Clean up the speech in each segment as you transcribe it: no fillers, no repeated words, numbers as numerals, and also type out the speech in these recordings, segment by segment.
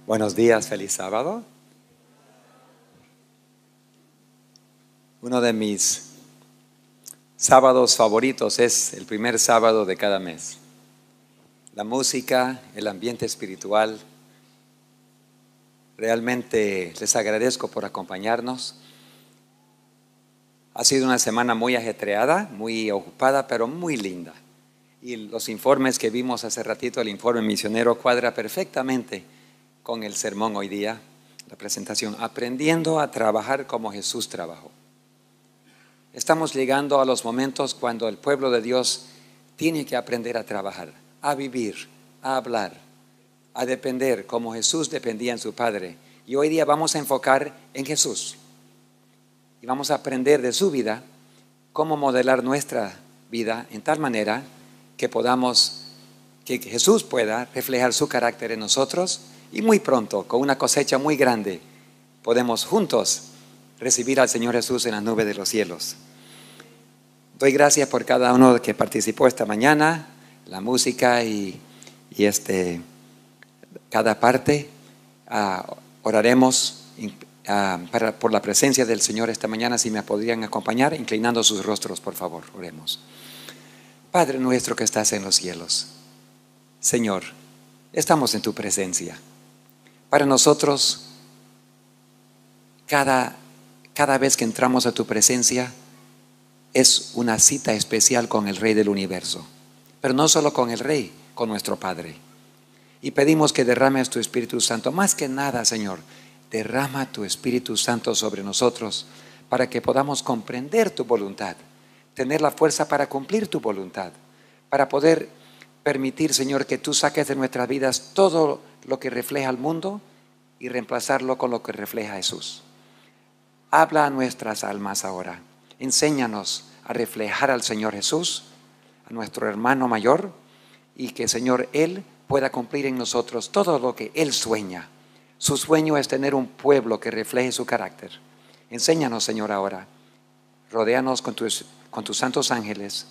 Buenos días, feliz sábado. Uno de mis sábados favoritos es el primer sábado de cada mes. La música, el ambiente espiritual. Realmente les agradezco por acompañarnos. Ha sido una semana muy ajetreada, muy ocupada, pero muy linda. Y los informes que vimos hace ratito, el informe misionero, cuadra perfectamente con el sermón hoy día, la presentación, aprendiendo a trabajar como Jesús trabajó. Estamos llegando a los momentos cuando el pueblo de Dios tiene que aprender a trabajar, a vivir, a hablar, a depender como Jesús dependía en su Padre. Y hoy día vamos a enfocar en Jesús y vamos a aprender de su vida cómo modelar nuestra vida en tal manera que que Jesús pueda reflejar su carácter en nosotros. Y muy pronto, con una cosecha muy grande, podemos juntos recibir al Señor Jesús en la nube de los cielos. Doy gracias por cada uno que participó esta mañana, la música y cada parte. Oraremos por la presencia del Señor esta mañana. Si me podrían acompañar, inclinando sus rostros, por favor, oremos. Padre nuestro que estás en los cielos, Señor, estamos en tu presencia. Para nosotros, cada vez que entramos a tu presencia es una cita especial con el Rey del universo, pero no solo con el Rey, con nuestro Padre. Y pedimos que derrames tu Espíritu Santo. Más que nada, Señor, derrama tu Espíritu Santo sobre nosotros para que podamos comprender tu voluntad, tener la fuerza para cumplir tu voluntad, para poder permitir, Señor, que tú saques de nuestras vidas todo lo que refleja al mundo y reemplazarlo con lo que refleja a Jesús. Habla a nuestras almas ahora. Enséñanos a reflejar al Señor Jesús, a nuestro hermano mayor, y que, Señor, Él pueda cumplir en nosotros todo lo que Él sueña. Su sueño es tener un pueblo que refleje su carácter. Enséñanos, Señor, ahora. Rodéanos con tus santos ángeles.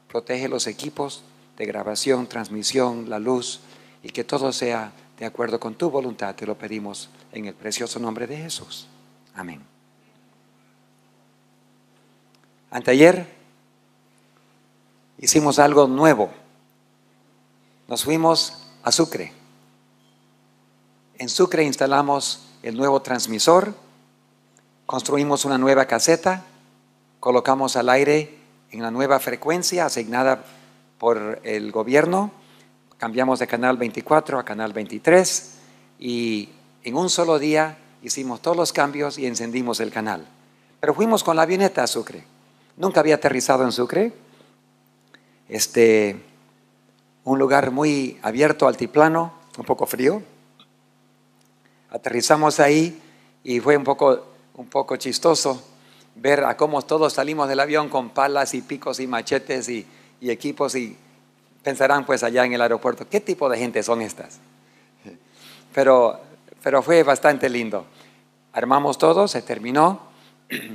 Protege los equipos de grabación, transmisión, la luz, y que todo sea de acuerdo con tu voluntad. Te lo pedimos en el precioso nombre de Jesús. Amén. Anteayer hicimos algo nuevo. Nos fuimos a Sucre. En Sucre instalamos el nuevo transmisor, construimos una nueva caseta, colocamos al aire en la nueva frecuencia asignada por el gobierno, cambiamos de canal 24 a canal 23 y en un solo día hicimos todos los cambios y encendimos el canal. Pero fuimos con la avioneta a Sucre. Nunca había aterrizado en Sucre. Un lugar muy abierto, altiplano, un poco frío. Aterrizamos ahí y fue un poco chistoso ver a cómo todos salimos del avión con palas y picos y machetes y equipos, y pensarán pues allá en el aeropuerto, ¿qué tipo de gente son estas? Pero fue bastante lindo. Armamos todo, se terminó.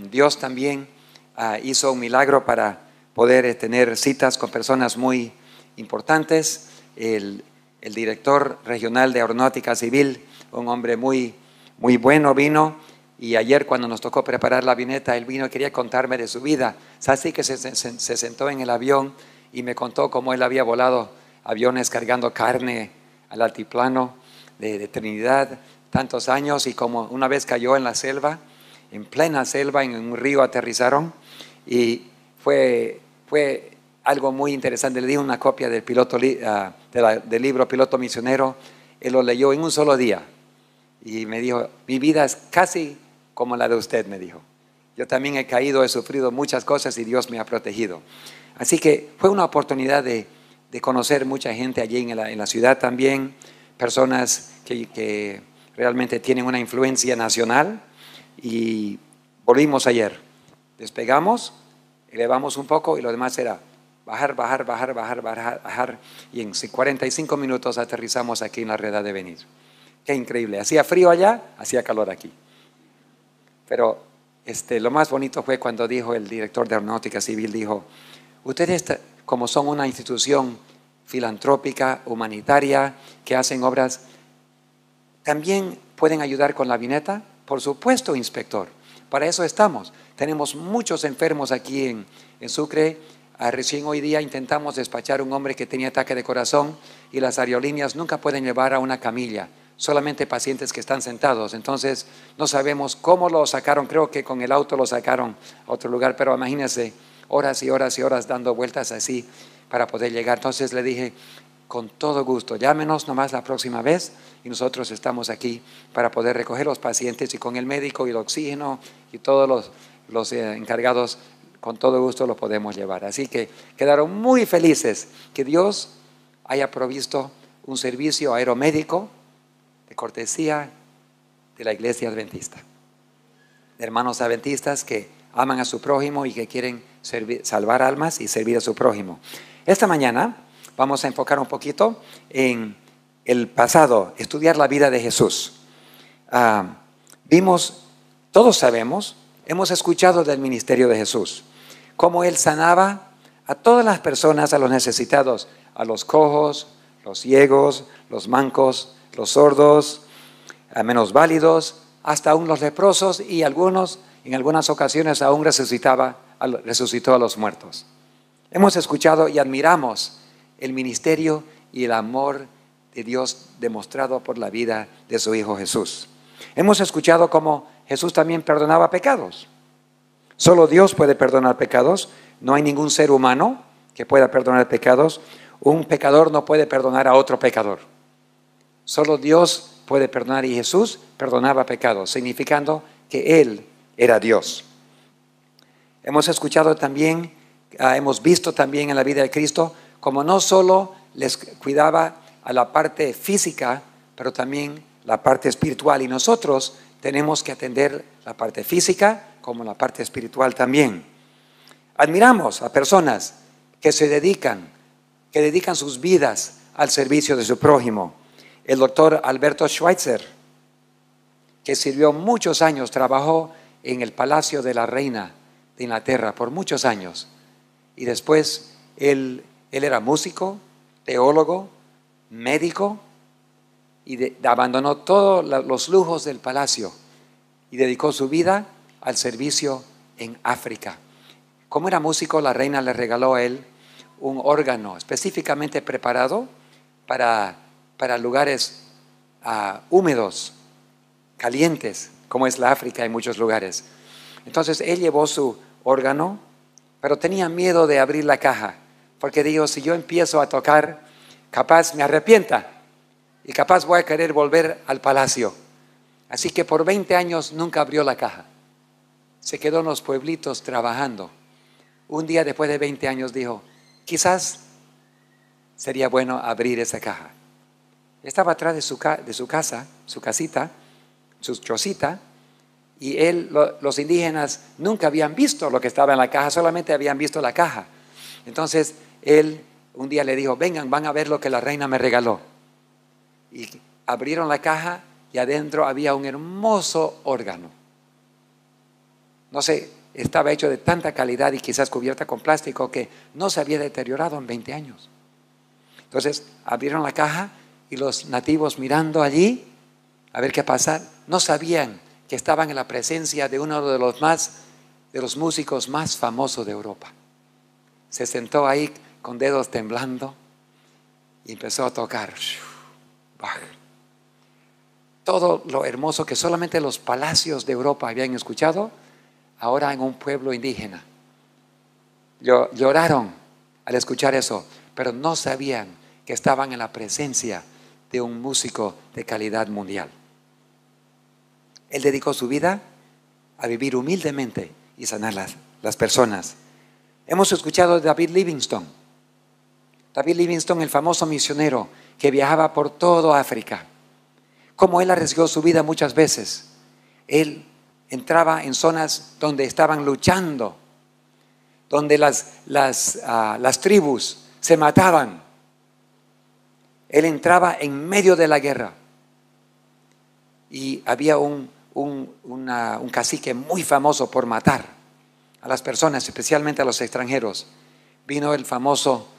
Dios también hizo un milagro para poder tener citas con personas muy importantes. El director regional de Aeronáutica Civil, un hombre muy, muy bueno, vino. Y ayer cuando nos tocó preparar la avioneta, él vino y quería contarme de su vida. Así que se sentó en el avión y me contó cómo él había volado aviones cargando carne al altiplano de Trinidad tantos años, y como una vez cayó en la selva, en plena selva, en un río aterrizaron, y fue algo muy interesante. Le di una copia del del libro Piloto Misionero. Él lo leyó en un solo día y me dijo, mi vida es casi como la de usted, me dijo. Yo también he caído, he sufrido muchas cosas y Dios me ha protegido. Así que fue una oportunidad de conocer mucha gente allí en la ciudad también, personas que realmente tienen una influencia nacional. Y volvimos ayer, despegamos, elevamos un poco y lo demás era bajar, y en 45 minutos aterrizamos aquí en la Redad de Venir. Qué increíble, hacía frío allá, hacía calor aquí. Pero lo más bonito fue cuando dijo el director de Aeronáutica Civil, dijo, ustedes como son una institución filantrópica, humanitaria, que hacen obras, ¿También pueden ayudar con la avioneta? Por supuesto, inspector. Para eso estamos. Tenemos muchos enfermos aquí en Sucre. Recién hoy día intentamos despachar a un hombre que tenía ataque de corazón y las aerolíneas nunca pueden llevar a una camilla, solamente pacientes que están sentados. Entonces no sabemos cómo lo sacaron, creo que con el auto lo sacaron a otro lugar, pero imagínense horas y horas y horas dando vueltas así para poder llegar. Entonces le dije, con todo gusto, llámenos nomás la próxima vez y nosotros estamos aquí para poder recoger los pacientes y con el médico y el oxígeno y todos los encargados, con todo gusto lo podemos llevar. Así que quedaron muy felices que Dios haya provisto un servicio aeromédico de cortesía de la iglesia adventista, de hermanos adventistas que aman a su prójimo y que quieren salvar almas y servir a su prójimo. Esta mañana vamos a enfocar un poquito en el pasado, estudiar la vida de Jesús. Todos sabemos, hemos escuchado del ministerio de Jesús, cómo Él sanaba a todas las personas, a los necesitados, a los cojos, los ciegos, los mancos, los sordos, a menosválidos, hasta aún los leprosos y en algunas ocasiones aún resucitó a los muertos. Hemos escuchado y admiramos el ministerio y el amor de Dios demostrado por la vida de su Hijo Jesús. Hemos escuchado cómo Jesús también perdonaba pecados. Solo Dios puede perdonar pecados. No hay ningún ser humano que pueda perdonar pecados. Un pecador no puede perdonar a otro pecador. Solo Dios puede perdonar y Jesús perdonaba pecados, significando que Él era Dios. Hemos escuchado también, hemos visto también en la vida de Cristo como no solo les cuidaba a la parte física, pero también la parte espiritual. Y nosotros tenemos que atender la parte física como la parte espiritual también. Admiramos a personas que dedican sus vidas al servicio de su prójimo. El doctor Alberto Schweitzer, que sirvió muchos años, trabajó en el Palacio de la Reina de Inglaterra por muchos años. Y después él era músico, teólogo, médico, y abandonó todos los lujos del palacio y dedicó su vida al servicio en África. Como era músico, la reina le regaló a él un órgano específicamente preparado para lugares húmedos, calientes, como es la África en muchos lugares. Entonces él llevó su órgano, pero tenía miedo de abrir la caja, porque dijo, si yo empiezo a tocar, capaz me arrepienta y capaz voy a querer volver al palacio. Así que por 20 años nunca abrió la caja. Se quedó en los pueblitos trabajando. Un día después de 20 años dijo, quizás sería bueno abrir esa caja. Estaba atrás de su casa, su casita, su chocita, y los indígenas nunca habían visto lo que estaba en la caja, solamente habían visto la caja. Entonces él un día le dijo, vengan, van a ver lo que la reina me regaló. Y abrieron la caja y adentro había un hermoso órgano. No sé, estaba hecho de tanta calidad y quizás cubierta con plástico que no se había deteriorado en 20 años. Entonces abrieron la caja y los nativos mirando allí a ver qué pasa, no sabían que estaban en la presencia de uno de los músicos más famosos de Europa. Se sentó ahí con dedos temblando y empezó a tocar. Todo lo hermoso que solamente los palacios de Europa habían escuchado, ahora en un pueblo indígena. Lloraron al escuchar eso, pero no sabían que estaban en la presencia de un músico de calidad mundial. Él dedicó su vida a vivir humildemente y sanar las personas. Hemos escuchado de David Livingstone. David Livingstone, el famoso misionero que viajaba por toda África. Como él arriesgó su vida muchas veces. Él entraba en zonas donde estaban luchando, donde las tribus se mataban. Él entraba en medio de la guerra y había un cacique muy famoso por matar a las personas, especialmente a los extranjeros. Vino el famoso,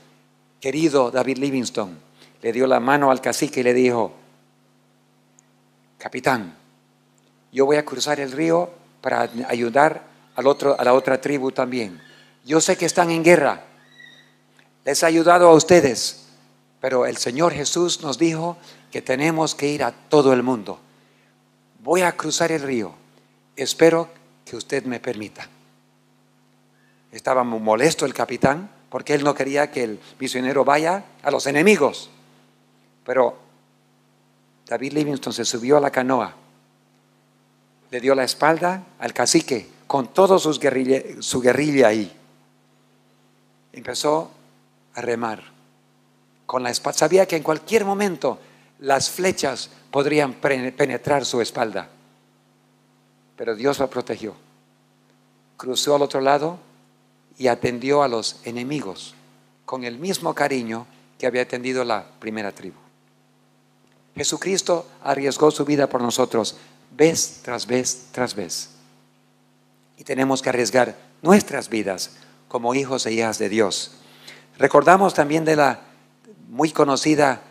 querido David Livingstone, le dio la mano al cacique y le dijo, capitán, yo voy a cruzar el río para ayudar a la otra tribu también. Yo sé que están en guerra, les he ayudado a ustedes, pero el Señor Jesús nos dijo que tenemos que ir a todo el mundo. Voy a cruzar el río, espero que usted me permita. Estaba muy molesto el capitán porque él no quería que el misionero vaya a los enemigos. Pero David Livingstone se subió a la canoa, le dio la espalda al cacique con toda su guerrilla ahí. Empezó a remar con la espalda. Sabía que en cualquier momento las flechas podrían penetrar su espalda, pero Dios lo protegió. Cruzó al otro lado y atendió a los enemigos con el mismo cariño que había atendido la primera tribu. Jesucristo arriesgó su vida por nosotros vez tras vez tras vez. Y tenemos que arriesgar nuestras vidas como hijos e hijas de Dios. Recordamos también de la muy conocida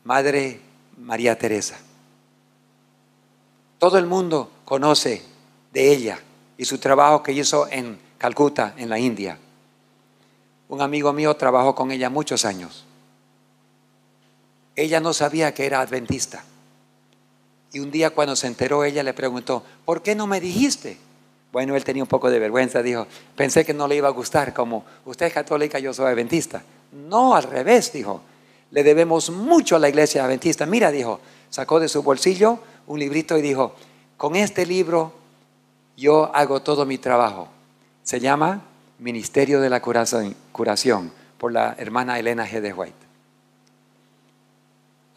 Madre María Teresa. Todo el mundo conoce de ella y su trabajo que hizo en Calcuta, en la India. Un amigo mío trabajó con ella muchos años. Ella no sabía que era adventista. Y un día cuando se enteró, ella le preguntó, ¿por qué no me dijiste? Bueno, él tenía un poco de vergüenza, dijo, pensé que no le iba a gustar, como usted es católica, yo soy adventista. No, al revés, dijo, le debemos mucho a la iglesia adventista. Mira, dijo, sacó de su bolsillo un librito y dijo, con este libro yo hago todo mi trabajo. Se llama Ministerio de la Curación, por la hermana Elena G. de White.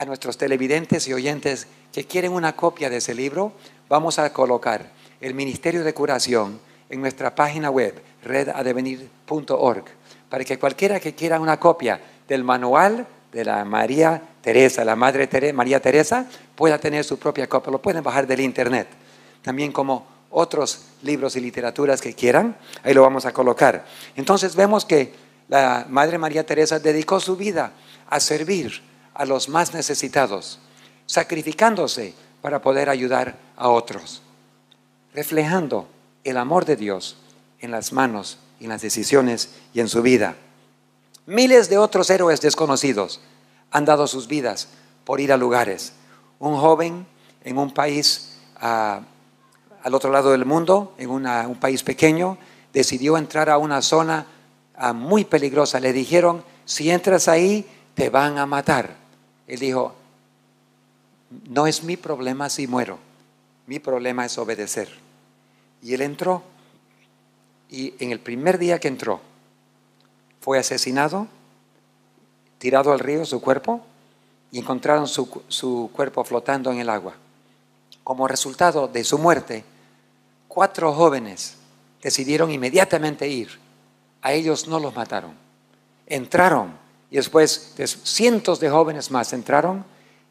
A nuestros televidentes y oyentes que quieren una copia de ese libro, vamos a colocar el Ministerio de Curación en nuestra página web, redadevenir.org, para que cualquiera que quiera una copia del manual de la María Teresa, la Madre María Teresa, pueda tener su propia copia. Lo pueden bajar del internet. También como otros libros y literaturas que quieran, ahí lo vamos a colocar. Entonces vemos que la Madre María Teresa dedicó su vida a servir a los más necesitados, sacrificándose para poder ayudar a otros, reflejando el amor de Dios en las manos y en las decisiones y en su vida. Miles de otros héroes desconocidos han dado sus vidas por ir a lugares. Un joven en un país al otro lado del mundo, en un país pequeño, decidió entrar a una zona muy peligrosa. Le dijeron, si entras ahí, te van a matar. Él dijo, no es mi problema si muero, mi problema es obedecer. Y él entró, y en el primer día que entró, fue asesinado, tirado al río su cuerpo, y encontraron su cuerpo flotando en el agua. Como resultado de su muerte, 4 jóvenes decidieron inmediatamente ir. A ellos no los mataron. Entraron y después cientos de jóvenes más entraron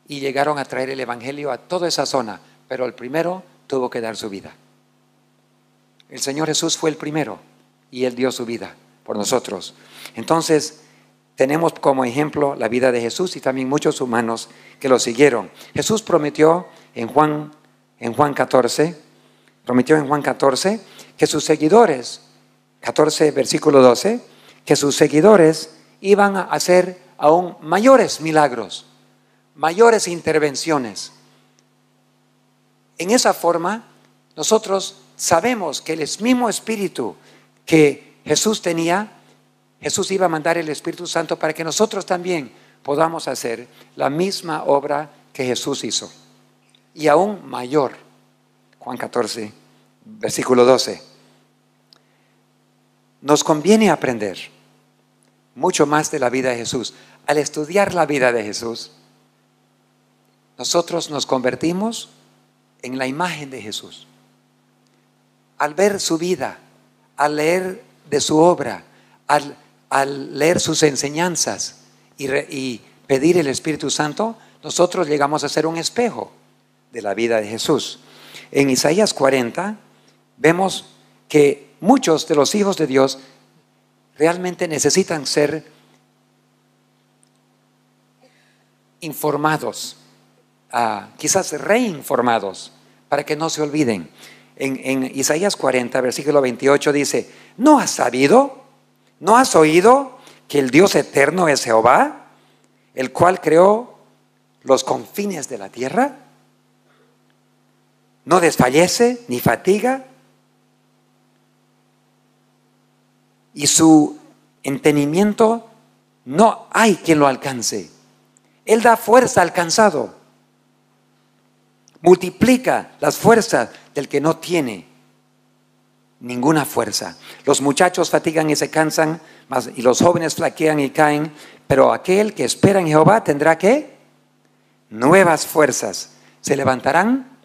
y llegaron a traer el evangelio a toda esa zona, pero el primero tuvo que dar su vida. El Señor Jesús fue el primero y Él dio su vida por nosotros. Entonces tenemos como ejemplo la vida de Jesús y también muchos humanos que lo siguieron. Jesús prometió en Juan 14, que sus seguidores, 14 versículo 12, que sus seguidores iban a hacer aún mayores milagros, mayores intervenciones. En esa forma, nosotros sabemos que el mismo Espíritu que Jesús tenía, Jesús iba a mandar el Espíritu Santo para que nosotros también podamos hacer la misma obra que Jesús hizo. Y aún mayor. Juan 14, versículo 12. Nos conviene aprender mucho más de la vida de Jesús. Al estudiar la vida de Jesús, nosotros nos convertimos en la imagen de Jesús. Al ver su vida, al leer de su obra, al leer sus enseñanzas y pedir el Espíritu Santo, nosotros llegamos a ser un espejo de la vida de Jesús. En Isaías 40 vemos que muchos de los hijos de Dios realmente necesitan ser informados quizás reinformados para que no se olviden. En Isaías 40, versículo 28 dice: ¿no has sabido? ¿No has oído que el Dios eterno es Jehová, el cual creó los confines de la tierra? No desfallece ni fatiga, y su entendimiento no hay quien lo alcance. Él da fuerza al cansado, multiplica las fuerzas del que no tiene ninguna fuerza. Los muchachos fatigan y se cansan, y los jóvenes flaquean y caen, pero aquel que espera en Jehová tendrá ¿qué? Nuevas fuerzas. Se levantarán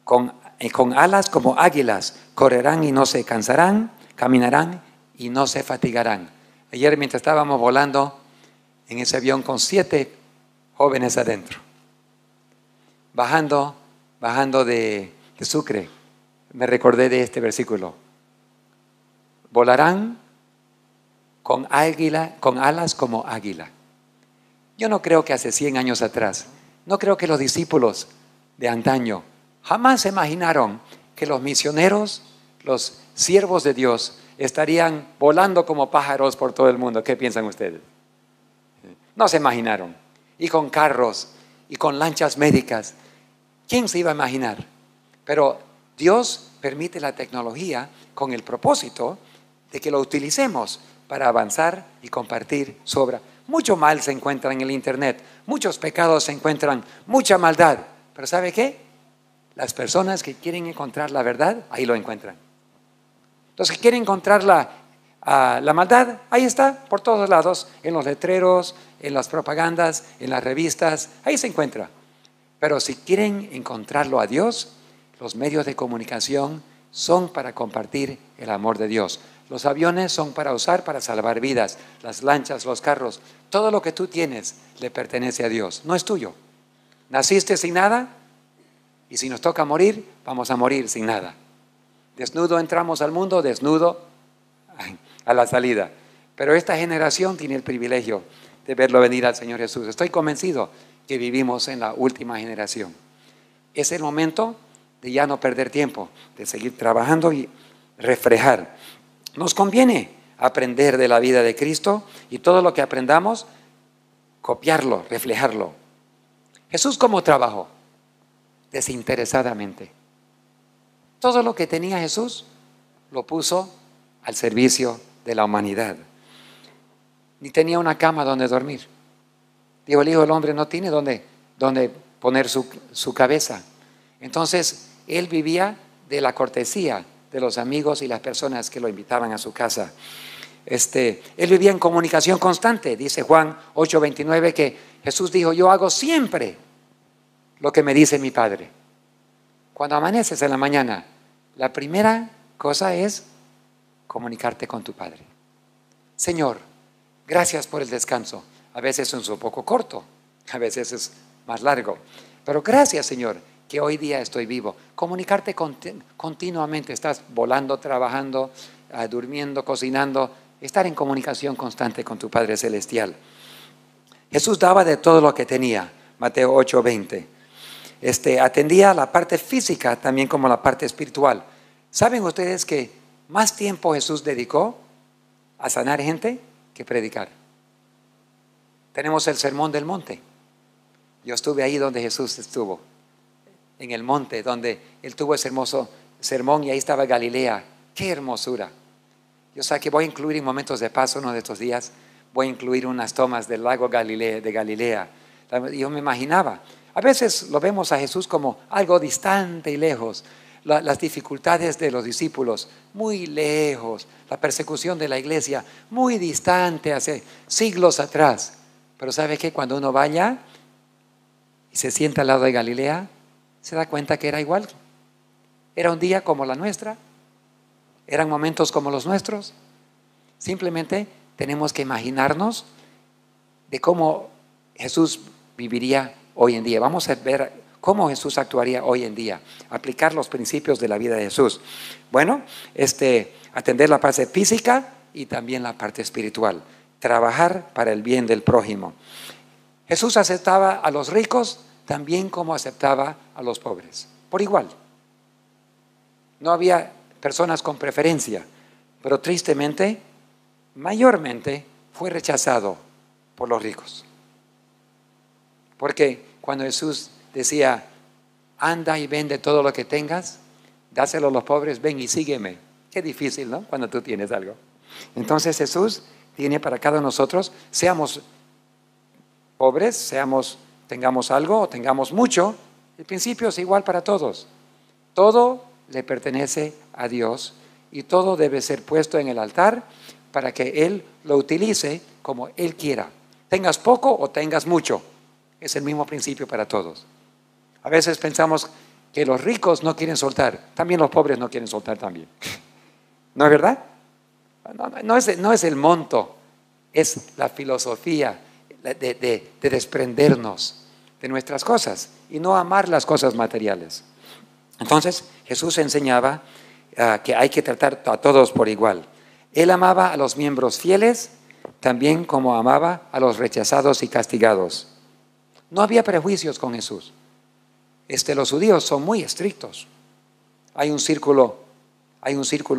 con alas como águilas, correrán y no se cansarán, caminarán y no se fatigarán. Ayer, mientras estábamos volando en ese avión con 7 jóvenes adentro, bajando de Sucre, me recordé de este versículo: volarán con alas como águila. Yo no creo que hace 100 años atrás, no creo que los discípulos de antaño jamás se imaginaron que los misioneros, los siervos de Dios, estarían volando como pájaros por todo el mundo. ¿Qué piensan ustedes? No se imaginaron. Y con carros y con lanchas médicas. ¿Quién se iba a imaginar? Pero Dios permite la tecnología con el propósito de que lo utilicemos para avanzar y compartir su obra. Mucho mal se encuentra en el internet, muchos pecados se encuentran, mucha maldad. Pero ¿sabe qué? Las personas que quieren encontrar la verdad, ahí lo encuentran. Los que quieren encontrar la maldad, ahí está, por todos lados, en los letreros, en las propagandas, en las revistas, ahí se encuentra. Pero si quieren encontrarlo a Dios, los medios de comunicación son para compartir el amor de Dios. Los aviones son para usar para salvar vidas, las lanchas, los carros, todo lo que tú tienes le pertenece a Dios, no es tuyo. Naciste sin nada y si nos toca morir, vamos a morir sin nada. Desnudo entramos al mundo, desnudo a la salida. Pero esta generación tiene el privilegio de verlo venir al Señor Jesús. Estoy convencido que vivimos en la última generación. Es el momento de ya no perder tiempo, de seguir trabajando y reflejar. Nos conviene aprender de la vida de Cristo y todo lo que aprendamos, copiarlo, reflejarlo. Jesús, ¿cómo trabajó? Desinteresadamente. Todo lo que tenía Jesús lo puso al servicio de la humanidad. Ni tenía una cama donde dormir. Digo, el Hijo del Hombre no tiene donde poner su cabeza. Entonces, él vivía de la cortesía de los amigos y las personas que lo invitaban a su casa. Él vivía en comunicación constante. Dice Juan 8:29 que Jesús dijo: yo hago siempre lo que me dice mi Padre. Cuando amaneces en la mañana, la primera cosa es comunicarte con tu Padre. Señor, gracias por el descanso. A veces es un poco corto, a veces es más largo, pero gracias, Señor, que hoy día estoy vivo. Comunicarte continuamente. Estás volando, trabajando, durmiendo, cocinando. Estar en comunicación constante con tu Padre Celestial. Jesús daba de todo lo que tenía. Mateo 8:20. Atendía la parte física también como la parte espiritual. ¿Saben ustedes que más tiempo Jesús dedicó a sanar gente que predicar? Tenemos el Sermón del Monte. Yo estuve ahí donde Jesús estuvo, en el monte donde Él tuvo ese hermoso sermón, y ahí estaba Galilea. ¡Qué hermosura! Yo sé que voy a incluir en momentos de paso, uno de estos días, voy a incluir unas tomas del lago de Galilea. Yo me imaginaba, a veces lo vemos a Jesús como algo distante y lejos, las dificultades de los discípulos muy lejos, la persecución de la iglesia muy distante hace siglos atrás. Pero ¿sabe qué? Cuando uno vaya y se sienta al lado de Galilea, se da cuenta que era igual. Era un día como la nuestra, eran momentos como los nuestros. Simplemente tenemos que imaginarnos de cómo Jesús viviría hoy en día. Vamos a ver cómo Jesús actuaría hoy en día, aplicar los principios de la vida de Jesús. Bueno, atender la parte física y también la parte espiritual, trabajar para el bien del prójimo. Jesús aceptaba a los ricos también como aceptaba a los pobres, por igual. No había personas con preferencia, pero tristemente, mayormente fue rechazado por los ricos. Porque cuando Jesús decía, anda y vende todo lo que tengas, dáselo a los pobres, ven y sígueme. Qué difícil, ¿no? Cuando tú tienes algo. Entonces Jesús tiene para cada uno de nosotros, seamos pobres, tengamos algo o tengamos mucho, el principio es igual para todos. Todo le pertenece a Dios y todo debe ser puesto en el altar para que Él lo utilice como Él quiera. Tengas poco o tengas mucho, es el mismo principio para todos. A veces pensamos que los ricos no quieren soltar, también los pobres no quieren soltar también. ¿No es verdad? No es el monto, es la filosofía de desprendernos de nuestras cosas y no amar las cosas materiales. Entonces Jesús enseñaba que hay que tratar a todos por igual. Él amaba a los miembros fieles también como amaba a los rechazados y castigados. No había prejuicios con Jesús. Los judíos son muy estrictos. Hay un círculo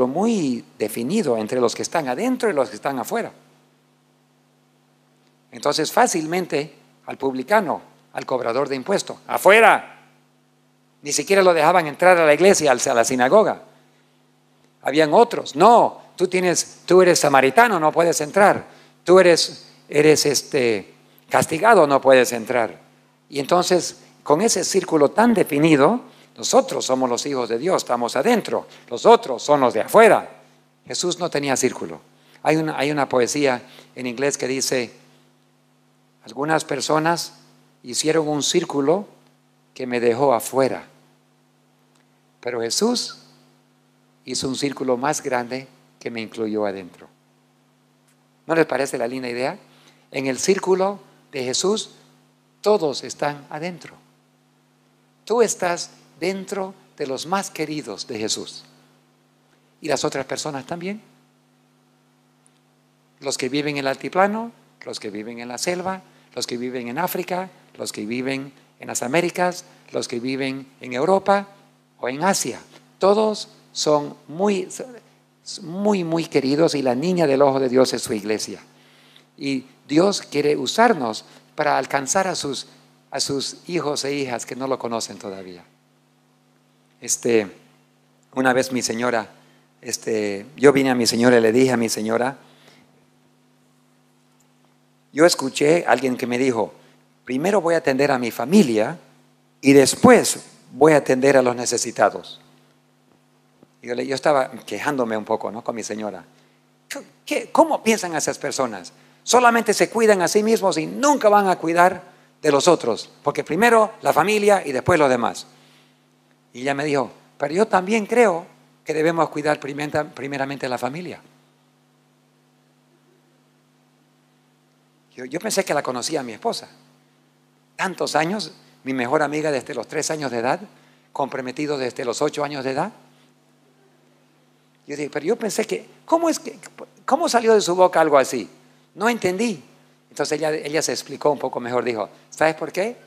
muy definido entre los que están adentro y los que están afuera. Entonces fácilmente al publicano, al cobrador de impuestos, afuera, ni siquiera lo dejaban entrar a la iglesia, a la sinagoga. Habían otros, no, tú eres samaritano, no puedes entrar, tú eres castigado, no puedes entrar. Y entonces con ese círculo tan definido, nosotros somos los hijos de Dios, estamos adentro, los otros son los de afuera. Jesús no tenía círculo. Hay una poesía en inglés que dice, algunas personas hicieron un círculo que me dejó afuera, pero Jesús hizo un círculo más grande que me incluyó adentro. ¿No les parece la linda idea? En el círculo de Jesús, todos están adentro. Tú estás dentro de los más queridos de Jesús. ¿Y las otras personas también? Los que viven en el altiplano, los que viven en la selva, los que viven en África, los que viven en las Américas, los que viven en Europa o en Asia. Todos son muy, muy, muy queridos y la niña del ojo de Dios es su iglesia. Y Dios quiere usarnos para alcanzar a sus hijos e hijas que no lo conocen todavía. Una vez mi señora, yo vine a mi señora y le dije a mi señora, yo escuché a alguien que me dijo, primero voy a atender a mi familia y después voy a atender a los necesitados. Y yo estaba quejándome un poco, ¿no?, con mi señora. ¿Cómo piensan esas personas? Solamente se cuidan a sí mismos y nunca van a cuidar de los otros, porque primero la familia y después los demás. Y ella me dijo, pero yo también creo que debemos cuidar primeramente a la familia. Yo pensé que la conocía a mi esposa. Tantos años, mi mejor amiga desde los 3 años de edad, comprometido desde los 8 años de edad. Yo dije, pero yo pensé que, ¿cómo salió de su boca algo así? No entendí. Entonces ella se explicó un poco mejor, dijo, ¿sabes por qué?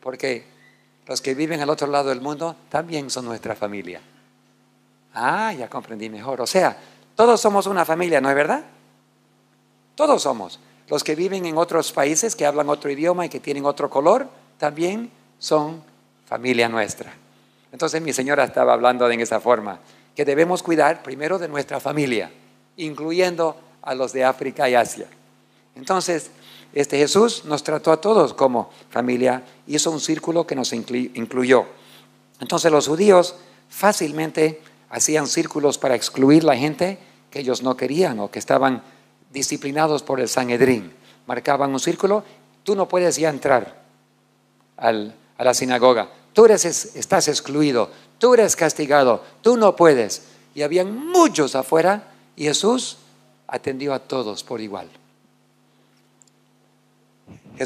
Porque los que viven al otro lado del mundo también son nuestra familia. Ah, ya comprendí mejor. O sea, todos somos una familia, ¿no es verdad? Todos somos. Los que viven en otros países, que hablan otro idioma y que tienen otro color, también son familia nuestra. Entonces mi señora estaba hablando en esa forma, que debemos cuidar primero de nuestra familia, incluyendo a los de África y Asia. Entonces, Jesús nos trató a todos como familia, hizo un círculo que nos incluyó. Entonces los judíos fácilmente hacían círculos para excluir la gente que ellos no querían o que estaban disciplinados por el Sanedrín. Marcaban un círculo, tú no puedes ya entrar a la sinagoga, tú estás excluido, tú eres castigado, tú no puedes. Y habían muchos afuera y Jesús atendió a todos por igual. A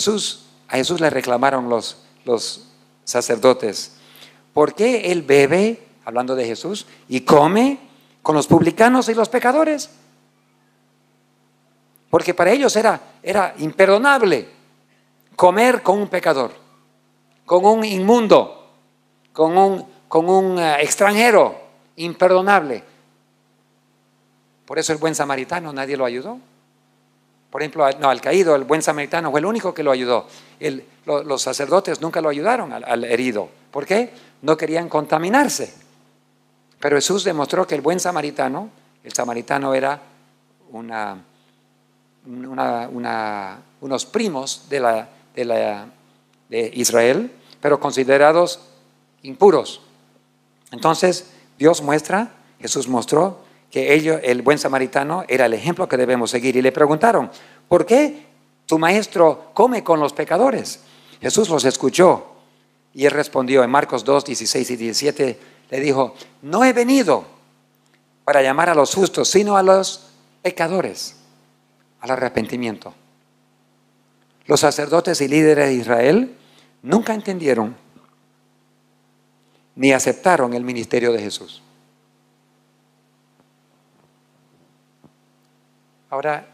Jesús le reclamaron los sacerdotes, ¿por qué él bebe, hablando de Jesús, y come con los publicanos y los pecadores? Porque para ellos era imperdonable comer con un pecador. con un inmundo, con un extranjero imperdonable. Por eso el buen samaritano nadie lo ayudó. Por ejemplo, no, al caído, el buen samaritano fue el único que lo ayudó. Los sacerdotes nunca lo ayudaron al herido. ¿Por qué? No querían contaminarse. Pero Jesús demostró que el buen samaritano, el samaritano era unos primos de Israel, pero considerados impuros. Entonces, Jesús mostró que el buen samaritano era el ejemplo que debemos seguir. Y le preguntaron, ¿por qué tu maestro come con los pecadores? Jesús los escuchó y él respondió en Marcos 2, 16 y 17, le dijo, no he venido para llamar a los justos, sino a los pecadores, al arrepentimiento. Los sacerdotes y líderes de Israel nunca entendieron ni aceptaron el ministerio de Jesús. Ahora,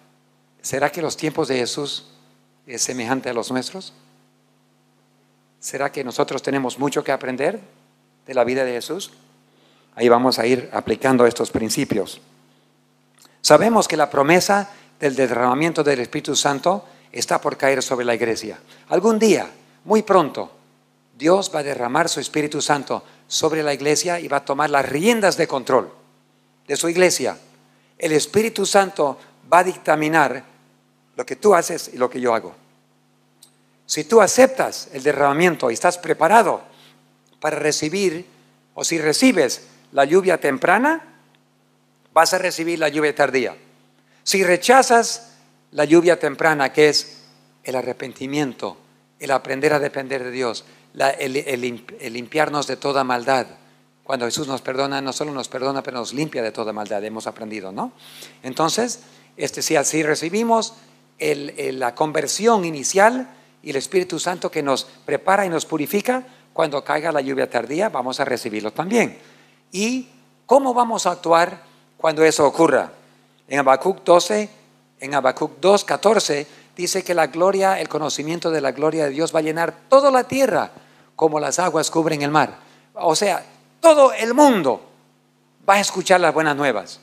¿será que los tiempos de Jesús es semejante a los nuestros? ¿Será que nosotros tenemos mucho que aprender de la vida de Jesús? Ahí vamos a ir aplicando estos principios. Sabemos que la promesa del derramamiento del Espíritu Santo está por caer sobre la iglesia. Algún día, muy pronto, Dios va a derramar su Espíritu Santo sobre la iglesia y va a tomar las riendas de control de su iglesia. El Espíritu Santo va a dictaminar lo que tú haces y lo que yo hago. Si tú aceptas el derramamiento y estás preparado para recibir, o si recibes la lluvia temprana, vas a recibir la lluvia tardía. Si rechazas la lluvia temprana, que es el arrepentimiento, el aprender a depender de Dios, el limpiarnos de toda maldad. Cuando Jesús nos perdona, no solo nos perdona, pero nos limpia de toda maldad. Hemos aprendido, ¿no? Entonces, si así recibimos la conversión inicial y el Espíritu Santo que nos prepara y nos purifica, cuando caiga la lluvia tardía, vamos a recibirlo también. ¿Y cómo vamos a actuar cuando eso ocurra? En Habacuc 2, 14, dice que la gloria, el conocimiento de la gloria de Dios va a llenar toda la tierra como las aguas cubren el mar. O sea, todo el mundo va a escuchar las buenas nuevas.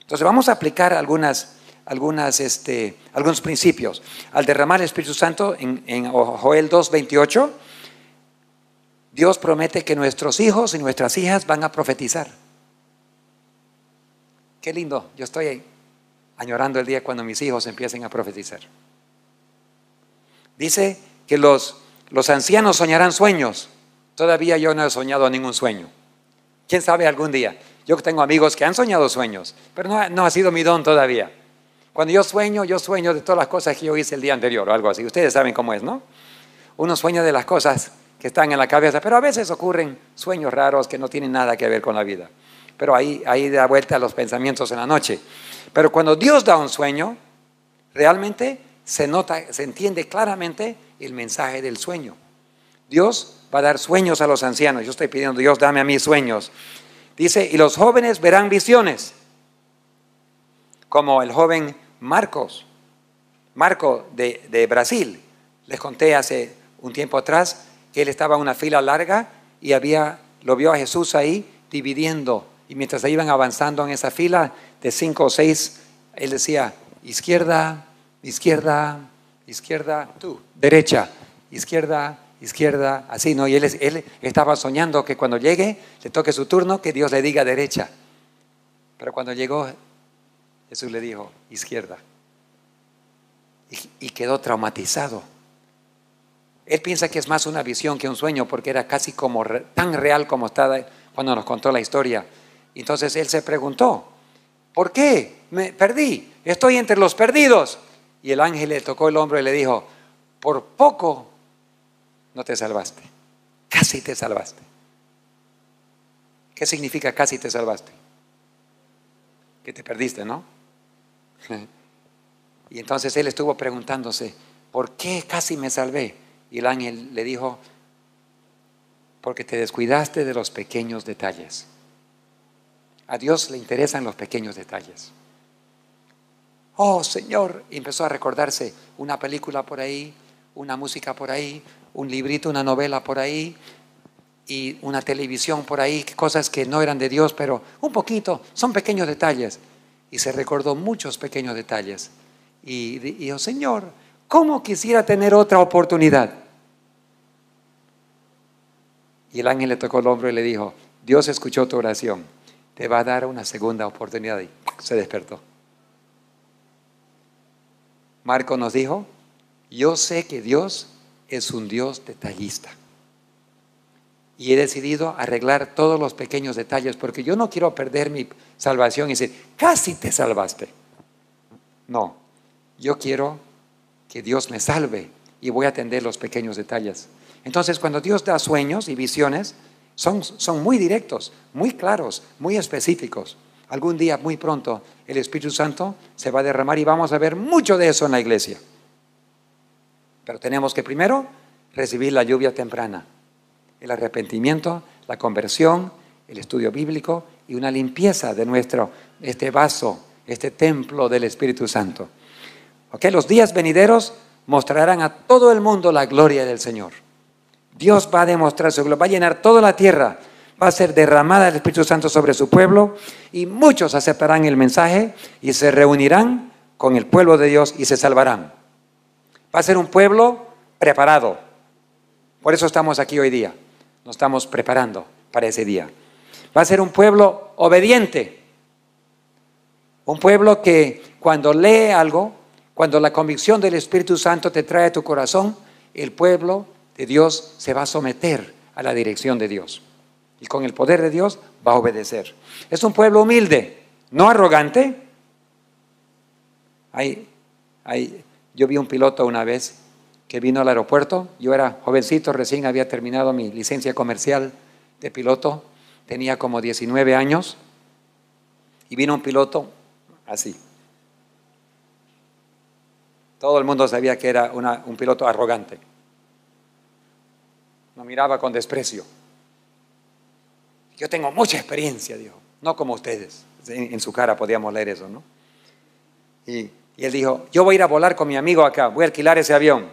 Entonces vamos a aplicar algunos principios. Al derramar el Espíritu Santo en Joel 2:28, Dios promete que nuestros hijos y nuestras hijas van a profetizar. Qué lindo, yo estoy añorando el día cuando mis hijos empiecen a profetizar. Dice que los ancianos soñarán sueños. Todavía yo no he soñado ningún sueño. ¿Quién sabe algún día? Yo tengo amigos que han soñado sueños, pero no ha sido mi don todavía. Cuando yo sueño de todas las cosas que yo hice el día anterior o algo así. Ustedes saben cómo es, ¿no? Uno sueña de las cosas que están en la cabeza, pero a veces ocurren sueños raros que no tienen nada que ver con la vida. Pero ahí da vuelta a los pensamientos en la noche. Pero cuando Dios da un sueño, realmente se entiende claramente el mensaje del sueño. Dios va a dar sueños a los ancianos. Yo estoy pidiendo, Dios, dame a mí sueños. Dice, y los jóvenes verán visiones. Como el joven Marco de Brasil. Les conté hace un tiempo atrás que él estaba en una fila larga y lo vio a Jesús ahí dividiendo. Y mientras iban avanzando en esa fila de 5 o 6, él decía, izquierda, izquierda, izquierda, tú, derecha, izquierda, izquierda, así, ¿no? Y él estaba soñando que cuando llegue, le toque su turno, que Dios le diga derecha. Pero cuando llegó, Jesús le dijo, izquierda. Y quedó traumatizado. Él piensa que es más una visión que un sueño, porque era casi como tan real como estaba cuando nos contó la historia. Entonces él se preguntó, ¿por qué? Me perdí, estoy entre los perdidos. Y el ángel le tocó el hombro y le dijo, por poco no te salvaste, casi te salvaste. ¿Qué significa casi te salvaste? Que te perdiste, ¿no? Y entonces él estuvo preguntándose, ¿por qué casi me salvé? Y el ángel le dijo, porque te descuidaste de los pequeños detalles. A Dios le interesan los pequeños detalles. Oh, Señor, y empezó a recordarse una película por ahí, una música por ahí, un librito, una novela por ahí y una televisión por ahí, cosas que no eran de Dios, pero un poquito, son pequeños detalles. Y se recordó muchos pequeños detalles. Y dijo, Señor, ¿cómo quisiera tener otra oportunidad? Y el ángel le tocó el hombro y le dijo, Dios escuchó tu oración, te va a dar una segunda oportunidad. Y se despertó. Marco nos dijo, yo sé que Dios es un Dios detallista. Y he decidido arreglar todos los pequeños detalles porque yo no quiero perder mi salvación y decir, casi te salvaste. No, yo quiero que Dios me salve y voy a atender los pequeños detalles. Entonces, cuando Dios da sueños y visiones, son muy directos, muy claros, muy específicos. Algún día, muy pronto, el Espíritu Santo se va a derramar y vamos a ver mucho de eso en la iglesia. Pero tenemos que primero recibir la lluvia temprana, el arrepentimiento, la conversión, el estudio bíblico y una limpieza de este vaso, este templo del Espíritu Santo. ¿Ok? Los días venideros mostrarán a todo el mundo la gloria del Señor. Dios va a demostrar su gloria, va a llenar toda la tierra, va a ser derramada el Espíritu Santo sobre su pueblo y muchos aceptarán el mensaje y se reunirán con el pueblo de Dios y se salvarán. Va a ser un pueblo preparado. Por eso estamos aquí hoy día. Nos estamos preparando para ese día. Va a ser un pueblo obediente. Un pueblo que cuando lee algo, cuando la convicción del Espíritu Santo te trae a tu corazón, el pueblo de Dios se va a someter a la dirección de Dios. Y con el poder de Dios va a obedecer. Es un pueblo humilde, no arrogante. Yo vi un piloto una vez que vino al aeropuerto. Yo era jovencito, recién había terminado mi licencia comercial de piloto. Tenía como 19 años. Y vino un piloto así. Todo el mundo sabía que era un piloto arrogante. Nos miraba con desprecio. Yo tengo mucha experiencia, dijo. No como ustedes. En su cara podíamos leer eso, ¿no? Y él dijo, yo voy a ir a volar con mi amigo acá. Voy a alquilar ese avión.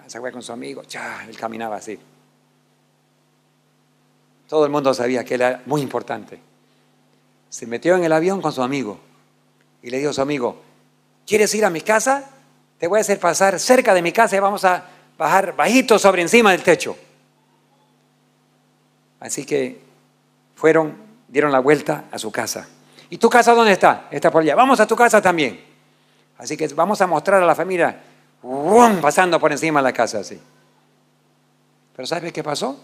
Se fue con su amigo. Él caminaba así. Todo el mundo sabía que él era muy importante. Se metió en el avión con su amigo. Y le dijo a su amigo, ¿quieres ir a mi casa? Te voy a hacer pasar cerca de mi casa y vamos a bajar bajito sobre encima del techo. Así que dieron la vuelta a su casa. ¿Y tu casa dónde está? Está por allá. Vamos a tu casa también. Así que vamos a mostrar a la familia, pasando por encima de la casa así. Pero ¿sabe qué pasó?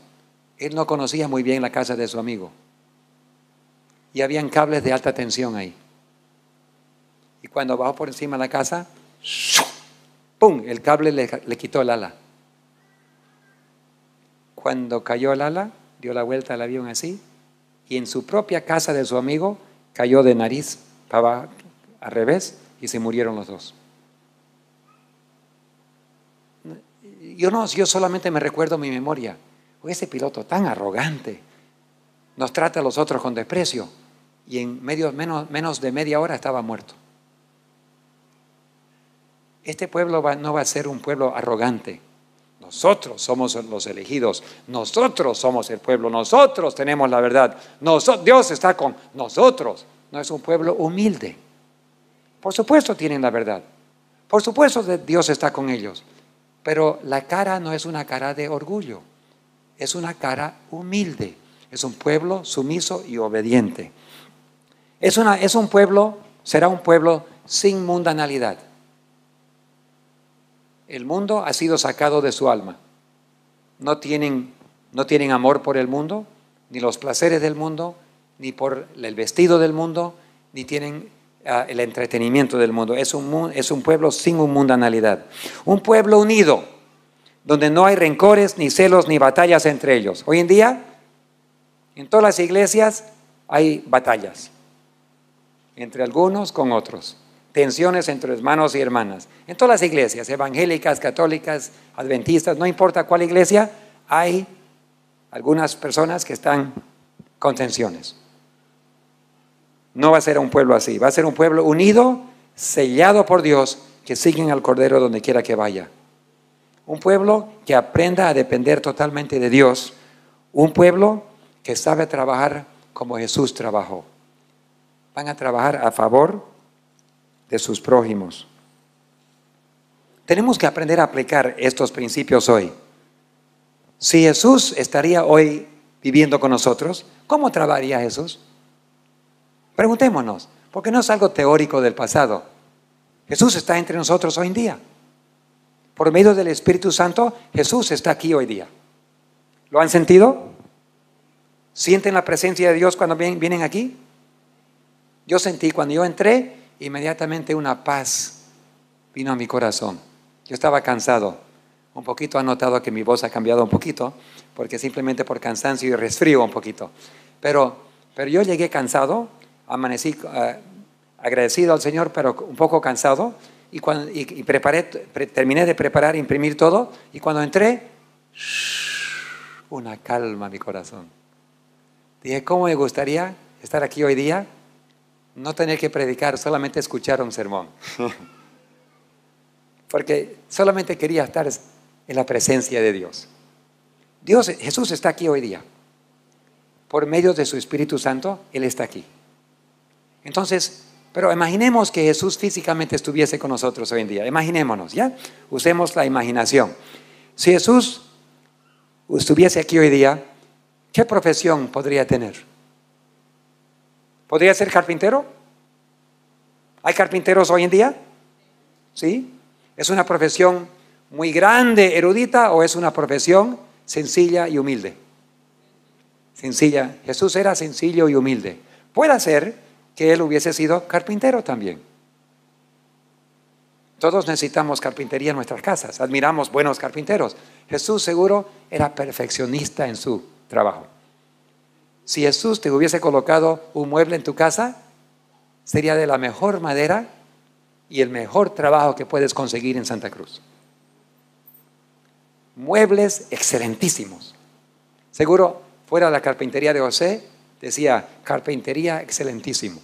Él no conocía muy bien la casa de su amigo. Y habían cables de alta tensión ahí. Y cuando bajó por encima de la casa, ¡pum! El cable le quitó el ala. Cuando cayó el ala, dio la vuelta al avión así, y en su propia casa de su amigo cayó de nariz al revés y se murieron los dos. Yo solamente me recuerdo mi memoria. Ese piloto tan arrogante nos trata a los otros con desprecio y en menos de media hora estaba muerto. Este pueblo no va a ser un pueblo arrogante. Nosotros somos los elegidos, nosotros somos el pueblo, nosotros tenemos la verdad, Dios está con nosotros. No es un pueblo humilde. Por supuesto tienen la verdad, por supuesto Dios está con ellos, pero la cara no es una cara de orgullo, es una cara humilde. Es un pueblo sumiso y obediente. Será un pueblo sin mundanalidad. El mundo ha sido sacado de su alma. No tienen amor por el mundo, ni los placeres del mundo, ni por el vestido del mundo, ni tienen el entretenimiento del mundo. Es un pueblo sin mundanalidad. Un pueblo unido, donde no hay rencores, ni celos, ni batallas entre ellos. Hoy en día, en todas las iglesias hay batallas entre algunos con otros. Tensiones entre hermanos y hermanas. En todas las iglesias, evangélicas, católicas, adventistas, no importa cuál iglesia, hay algunas personas que están con tensiones. No va a ser un pueblo así, va a ser un pueblo unido, sellado por Dios, que siguen al Cordero donde quiera que vaya. Un pueblo que aprenda a depender totalmente de Dios. Un pueblo que sabe trabajar como Jesús trabajó. Van a trabajar a favor de sus prójimos. Tenemos que aprender a aplicar estos principios hoy. Si Jesús estaría hoy viviendo con nosotros, ¿cómo trabajaría Jesús? Preguntémonos, porque no es algo teórico del pasado. Jesús está entre nosotros hoy en día. Por medio del Espíritu Santo, Jesús está aquí hoy día. ¿Lo han sentido? ¿Sienten la presencia de Dios cuando vienen aquí? Yo sentí cuando yo entré, inmediatamente una paz vino a mi corazón. Yo estaba cansado. Un poquito han notado que mi voz ha cambiado un poquito, porque simplemente por cansancio y resfrío un poquito. Pero yo llegué cansado, amanecí agradecido al Señor, pero un poco cansado. Y terminé de preparar, imprimir todo. Y cuando entré, una calma en mi corazón. Dije, ¿cómo me gustaría estar aquí hoy día? No tener que predicar, solamente escuchar un sermón. Porque solamente quería estar en la presencia de Dios. Jesús está aquí hoy día. Por medio de su Espíritu Santo, Él está aquí. Entonces, pero imaginemos que Jesús físicamente estuviese con nosotros hoy en día. Imaginémonos, ¿ya? Usemos la imaginación. Si Jesús estuviese aquí hoy día, ¿qué profesión podría tener? ¿Podría ser carpintero? ¿Hay carpinteros hoy en día? ¿Sí? ¿Es una profesión muy grande, erudita, o es una profesión sencilla y humilde? Sencilla. Jesús era sencillo y humilde. Puede ser que Él hubiese sido carpintero también. Todos necesitamos carpintería en nuestras casas. Admiramos buenos carpinteros. Jesús seguro era perfeccionista en su trabajo. Si Jesús te hubiese colocado un mueble en tu casa, sería de la mejor madera y el mejor trabajo que puedes conseguir en Santa Cruz. Muebles excelentísimos. Seguro fuera la carpintería de José, decía carpintería excelentísimo.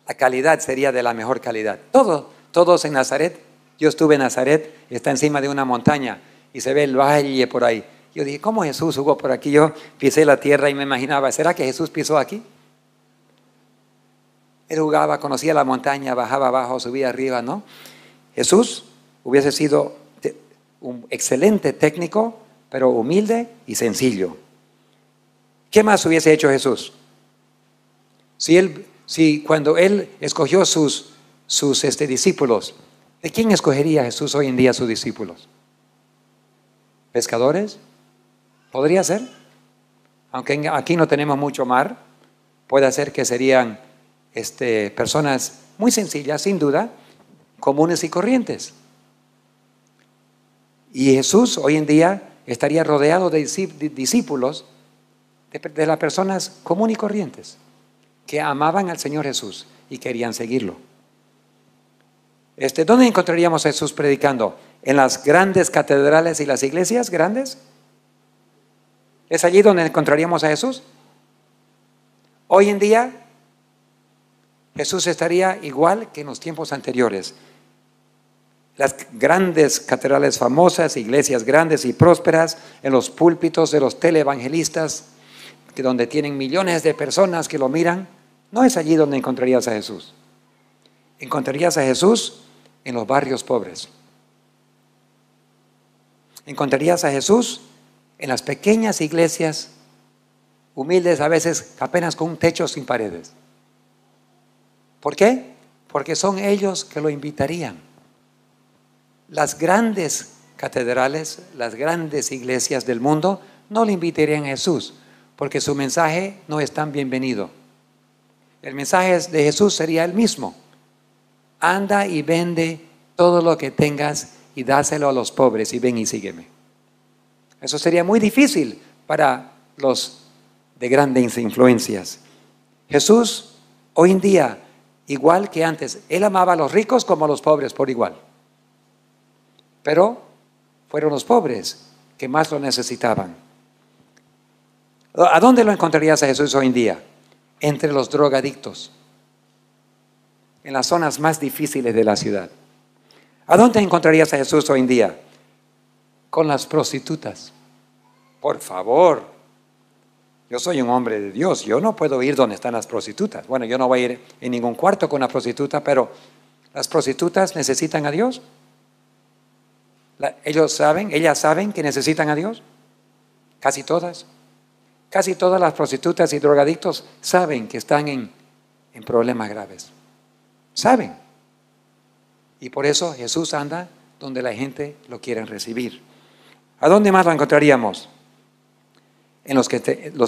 La calidad sería de la mejor calidad. Todos en Nazaret. Yo estuve en Nazaret, está encima de una montaña y se ve el valle por ahí. Yo dije, ¿cómo Jesús jugó por aquí? Yo pisé la tierra y me imaginaba, ¿será que Jesús pisó aquí? Él jugaba, conocía la montaña, bajaba abajo, subía arriba, ¿no? Jesús hubiese sido un excelente técnico, pero humilde y sencillo. ¿Qué más hubiese hecho Jesús? Si cuando Él escogió sus discípulos, ¿de quién escogería Jesús hoy en día sus discípulos? ¿Pescadores? ¿Podría ser? Aunque aquí no tenemos mucho mar, puede ser que serían personas muy sencillas, sin duda, comunes y corrientes. Y Jesús hoy en día estaría rodeado de discípulos, de las personas comunes y corrientes, que amaban al Señor Jesús y querían seguirlo. ¿Dónde encontraríamos a Jesús predicando? ¿En las grandes catedrales y las iglesias grandes? ¿Es allí donde encontraríamos a Jesús? Hoy en día, Jesús estaría igual que en los tiempos anteriores. Las grandes catedrales famosas, iglesias grandes y prósperas, en los púlpitos de los teleevangelistas, donde tienen millones de personas que lo miran, no es allí donde encontrarías a Jesús. Encontrarías a Jesús en los barrios pobres. Encontrarías a Jesús en las pequeñas iglesias humildes, a veces apenas con un techo sin paredes. ¿Por qué? Porque son ellos que lo invitarían. Las grandes catedrales, las grandes iglesias del mundo no le invitarían a Jesús, porque su mensaje no es tan bienvenido. El mensaje de Jesús sería el mismo: anda y vende todo lo que tengas y dáselo a los pobres y ven y sígueme. Eso sería muy difícil para los de grandes influencias. Jesús hoy en día, igual que antes, Él amaba a los ricos como a los pobres por igual. Pero fueron los pobres que más lo necesitaban. ¿A dónde lo encontrarías a Jesús hoy en día? Entre los drogadictos, en las zonas más difíciles de la ciudad. ¿A dónde encontrarías a Jesús hoy en día? Con las prostitutas. Por favor, yo soy un hombre de Dios, yo no puedo ir donde están las prostitutas. Bueno, yo no voy a ir en ningún cuarto con una prostituta, pero las prostitutas necesitan a Dios. Ellas saben que necesitan a Dios. Casi todas las prostitutas y drogadictos saben que están en problemas graves. Saben. Y por eso Jesús anda donde la gente lo quiere recibir. ¿A dónde más lo encontraríamos? En los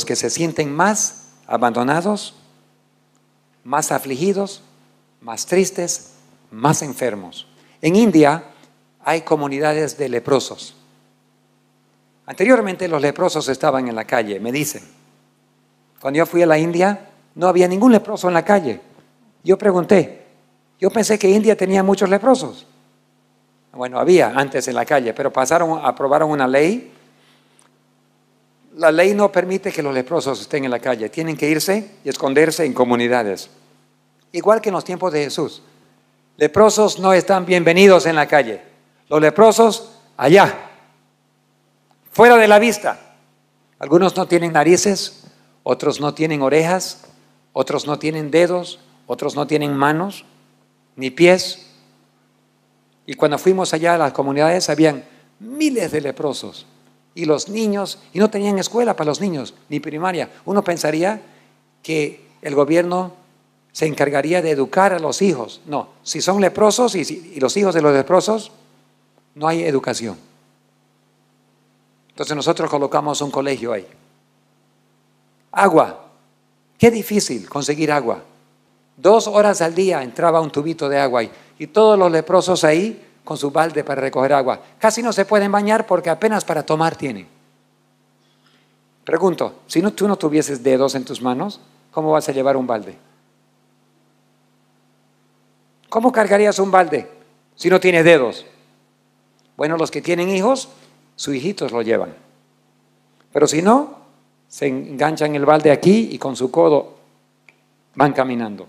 que se sienten más abandonados, más afligidos, más tristes, más enfermos. En India hay comunidades de leprosos. Anteriormente los leprosos estaban en la calle, me dicen. Cuando yo fui a la India, no había ningún leproso en la calle. Yo pregunté, yo pensé que India tenía muchos leprosos. Bueno, había antes en la calle, pero aprobaron una ley. La ley no permite que los leprosos estén en la calle, tienen que irse y esconderse en comunidades. Igual que en los tiempos de Jesús. Leprosos no están bienvenidos en la calle. Los leprosos allá, fuera de la vista. Algunos no tienen narices, otros no tienen orejas, otros no tienen dedos, otros no tienen manos ni pies. Y cuando fuimos allá a las comunidades habían miles de leprosos. Y los niños, y no tenían escuela para los niños, ni primaria. Uno pensaría que el gobierno se encargaría de educar a los hijos. No, si son leprosos y los hijos de los leprosos, no hay educación. Entonces nosotros colocamos un colegio ahí. Agua. Qué difícil conseguir agua. 2 horas al día entraba un tubito de agua ahí. Y todos los leprosos ahí con su balde para recoger agua. Casi no se pueden bañar porque apenas para tomar tienen. Pregunto, si tú no tuvieses dedos en tus manos, ¿cómo vas a llevar un balde? ¿Cómo cargarías un balde si no tienes dedos? Bueno, los que tienen hijos, sus hijitos lo llevan. Pero si no, se enganchan el balde aquí y con su codo van caminando.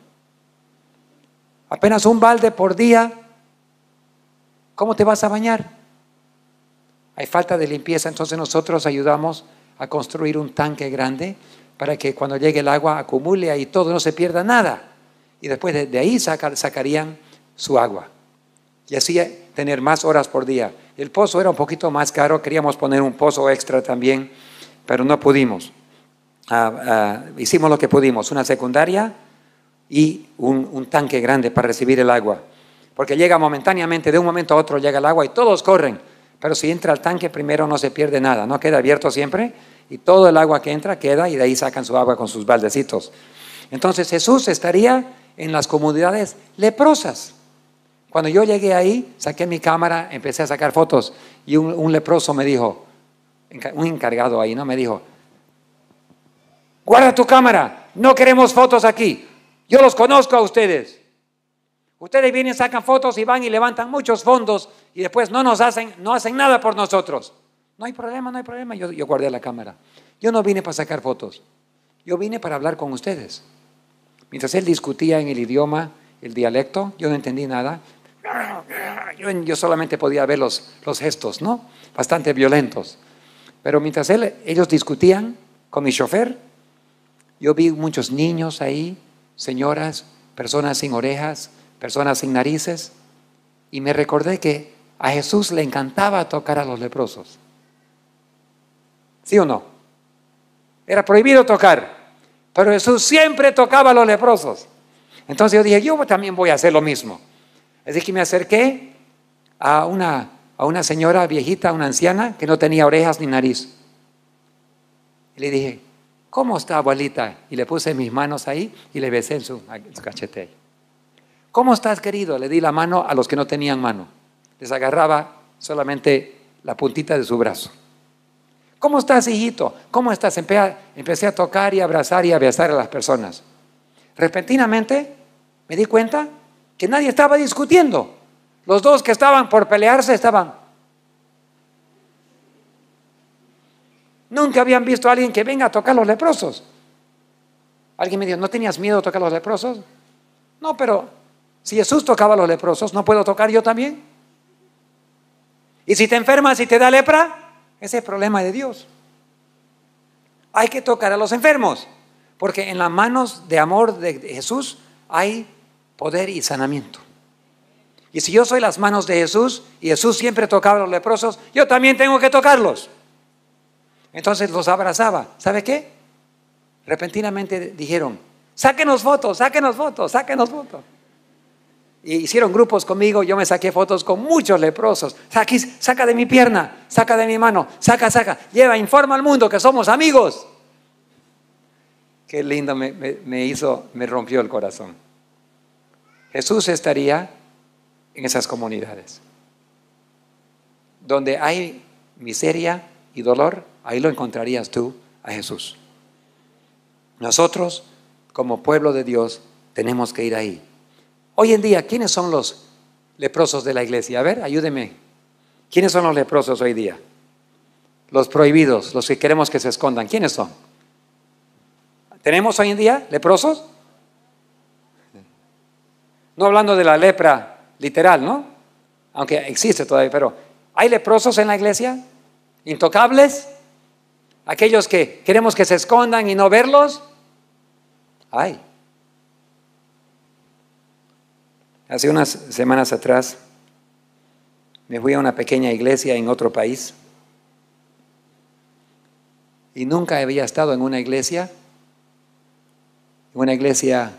Apenas un balde por día. ¿Cómo te vas a bañar? Hay falta de limpieza, entonces nosotros ayudamos a construir un tanque grande para que cuando llegue el agua acumule ahí todo, no se pierda nada. Y después de ahí sacarían su agua. Y así tener más horas por día. El pozo era un poquito más caro, queríamos poner un pozo extra también, pero no pudimos. Hicimos lo que pudimos, una secundaria y un tanque grande para recibir el agua. Porque llega momentáneamente, de un momento a otro llega el agua y todos corren. Pero si entra al tanque primero no se pierde nada, no queda abierto siempre y todo el agua que entra queda y de ahí sacan su agua con sus baldecitos. Entonces Jesús estaría en las comunidades leprosas. Cuando yo llegué ahí, saqué mi cámara, empecé a sacar fotos y un leproso me dijo, un encargado ahí, ¿no? Me dijo, guarda tu cámara, no queremos fotos aquí, yo los conozco a ustedes. Ustedes vienen, sacan fotos y van y levantan muchos fondos y después no hacen nada por nosotros. No hay problema. Yo guardé la cámara. Yo no vine para sacar fotos. Yo vine para hablar con ustedes. Mientras él discutía en el idioma, el dialecto, yo no entendí nada. Yo solamente podía ver los gestos, ¿no? Bastante violentos. Pero mientras ellos discutían con mi chofer, yo vi muchos niños ahí, señoras, personas sin orejas, personas sin narices, y me recordé que a Jesús le encantaba tocar a los leprosos. ¿Sí o no? Era prohibido tocar, pero Jesús siempre tocaba a los leprosos. Entonces yo dije, yo también voy a hacer lo mismo. Así que me acerqué a una señora viejita, una anciana, que no tenía orejas ni nariz. Y le dije, ¿cómo está, abuelita? Y le puse mis manos ahí y le besé en su cachete. ¿Cómo estás, querido? Le di la mano a los que no tenían mano. Les agarraba solamente la puntita de su brazo. ¿Cómo estás, hijito? ¿Cómo estás? Empecé a tocar y abrazar y a besar a las personas. Repentinamente me di cuenta que nadie estaba discutiendo. Los dos que estaban por pelearse estaban. Nunca habían visto a alguien que venga a tocar a los leprosos. Alguien me dijo, ¿no tenías miedo de tocar a los leprosos? No, pero si Jesús tocaba a los leprosos, ¿no puedo tocar yo también? Y si te enfermas y te da lepra, ese es problema de Dios. Hay que tocar a los enfermos, porque en las manos de amor de Jesús hay poder y sanamiento. Y si yo soy las manos de Jesús y Jesús siempre tocaba a los leprosos, yo también tengo que tocarlos. Entonces los abrazaba. ¿Sabe qué? Repentinamente dijeron: sáquenos fotos, sáquenos fotos, sáquenos fotos. Y hicieron grupos conmigo. Yo me saqué fotos con muchos leprosos. Saca de mi pierna, saca de mi mano, saca. Lleva, informa al mundo que somos amigos. Qué lindo me rompió el corazón. Jesús estaría en esas comunidades. Donde hay miseria y dolor, ahí lo encontrarías tú a Jesús. Nosotros, como pueblo de Dios, tenemos que ir ahí. Hoy en día, ¿quiénes son los leprosos de la iglesia? A ver, ayúdeme. ¿Quiénes son los leprosos hoy día? Los prohibidos, los que queremos que se escondan. ¿Quiénes son? ¿Tenemos hoy en día leprosos? No hablando de la lepra literal, ¿no? Aunque existe todavía, pero ¿hay leprosos en la iglesia? ¿Intocables? ¿Aquellos que queremos que se escondan y no verlos? Hay. Hace unas semanas atrás me fui a una pequeña iglesia en otro país y nunca había estado en una iglesia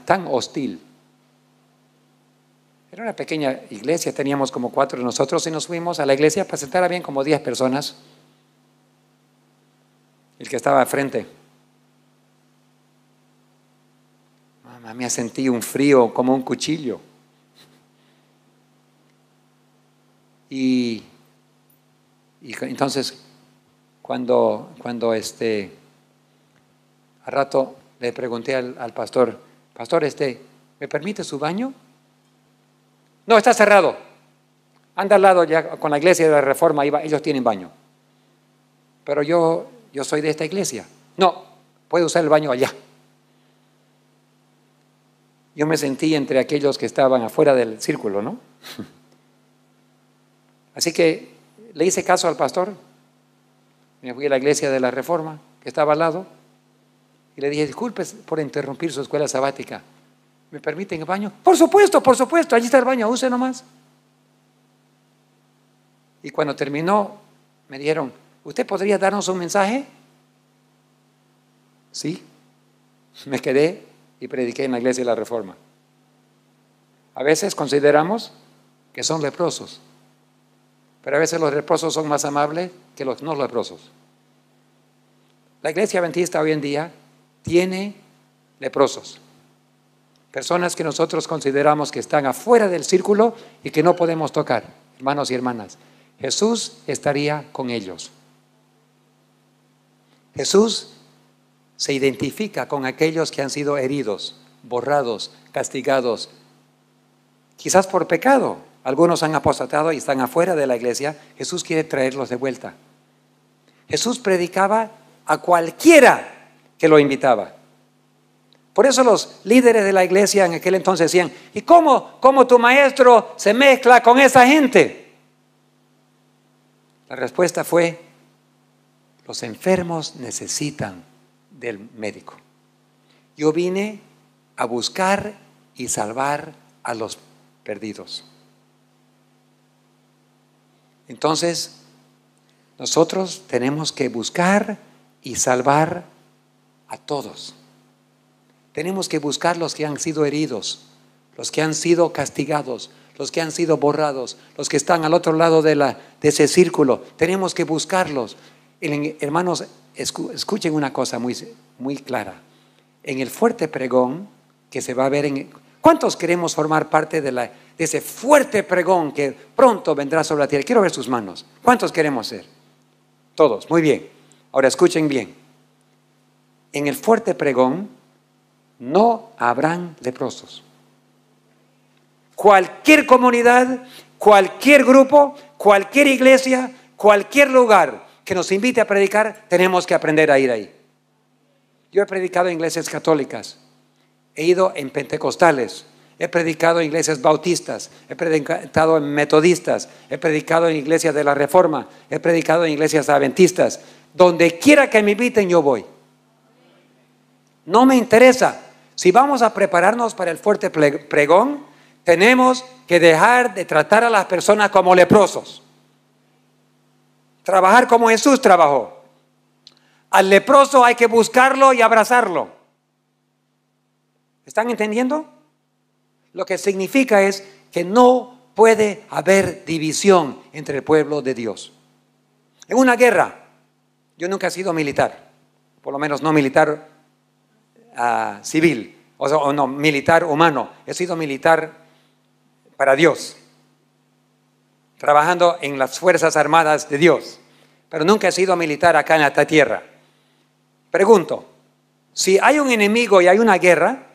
tan hostil. Era una pequeña iglesia, teníamos como 4 de nosotros y nos fuimos a la iglesia para sentar a bien como 10 personas. El que estaba al frente, mamá, me sentí un frío como un cuchillo. Y entonces cuando a rato le pregunté al pastor: pastor, ¿me permite su baño? No, está cerrado. Anda al lado ya con la iglesia de la Reforma, ellos tienen baño. Pero yo soy de esta iglesia. No, puede usar el baño allá. Yo me sentí entre aquellos que estaban afuera del círculo, ¿no? Así que le hice caso al pastor. Me fui a la iglesia de la Reforma, que estaba al lado, y le dije: disculpe por interrumpir su escuela sabática. ¿Me permiten el baño? Por supuesto, allí está el baño, use nomás. Y cuando terminó, me dijeron: ¿usted podría darnos un mensaje? Sí. Me quedé y prediqué en la iglesia de la Reforma. A veces consideramos que son leprosos, pero a veces los leprosos son más amables que los no leprosos. La iglesia adventista hoy en día tiene leprosos. Personas que nosotros consideramos que están afuera del círculo y que no podemos tocar. Hermanos y hermanas, Jesús estaría con ellos. Jesús se identifica con aquellos que han sido heridos, borrados, castigados, quizás por pecado. Algunos han apostatado y están afuera de la iglesia. Jesús quiere traerlos de vuelta. Jesús predicaba a cualquiera que lo invitaba. Por eso los líderes de la iglesia en aquel entonces decían: ¿y cómo tu maestro se mezcla con esa gente? La respuesta fue: los enfermos necesitan del médico. Yo vine a buscar y salvar a los perdidos. Entonces, nosotros tenemos que buscar y salvar a todos. Tenemos que buscar los que han sido heridos, los que han sido castigados, los que han sido borrados, los que están al otro lado de ese círculo. Tenemos que buscarlos. Hermanos, escuchen una cosa muy clara. En el fuerte pregón que se va a ver ¿cuántos queremos formar parte de ese fuerte pregón que pronto vendrá sobre la tierra? Quiero ver sus manos. ¿Cuántos queremos ser? Todos, muy bien. Ahora escuchen bien. En el fuerte pregón no habrán leprosos. Cualquier comunidad, cualquier grupo, cualquier iglesia, cualquier lugar que nos invite a predicar, tenemos que aprender a ir ahí. Yo he predicado en iglesias católicas, he ido en pentecostales, he predicado en iglesias bautistas, he predicado en metodistas, he predicado en iglesias de la Reforma, he predicado en iglesias adventistas. Donde quiera que me inviten, yo voy. No me interesa. Si vamos a prepararnos para el fuerte pregón, tenemos que dejar de tratar a las personas como leprosos. Trabajar como Jesús trabajó. Al leproso hay que buscarlo y abrazarlo. ¿Están entendiendo? Lo que significa es que no puede haber división entre el pueblo de Dios. En una guerra, yo nunca he sido militar, por lo menos no militar civil, o no, militar humano. He sido militar para Dios, trabajando en las Fuerzas Armadas de Dios, pero nunca he sido militar acá en esta tierra. Pregunto, si hay un enemigo y hay una guerra,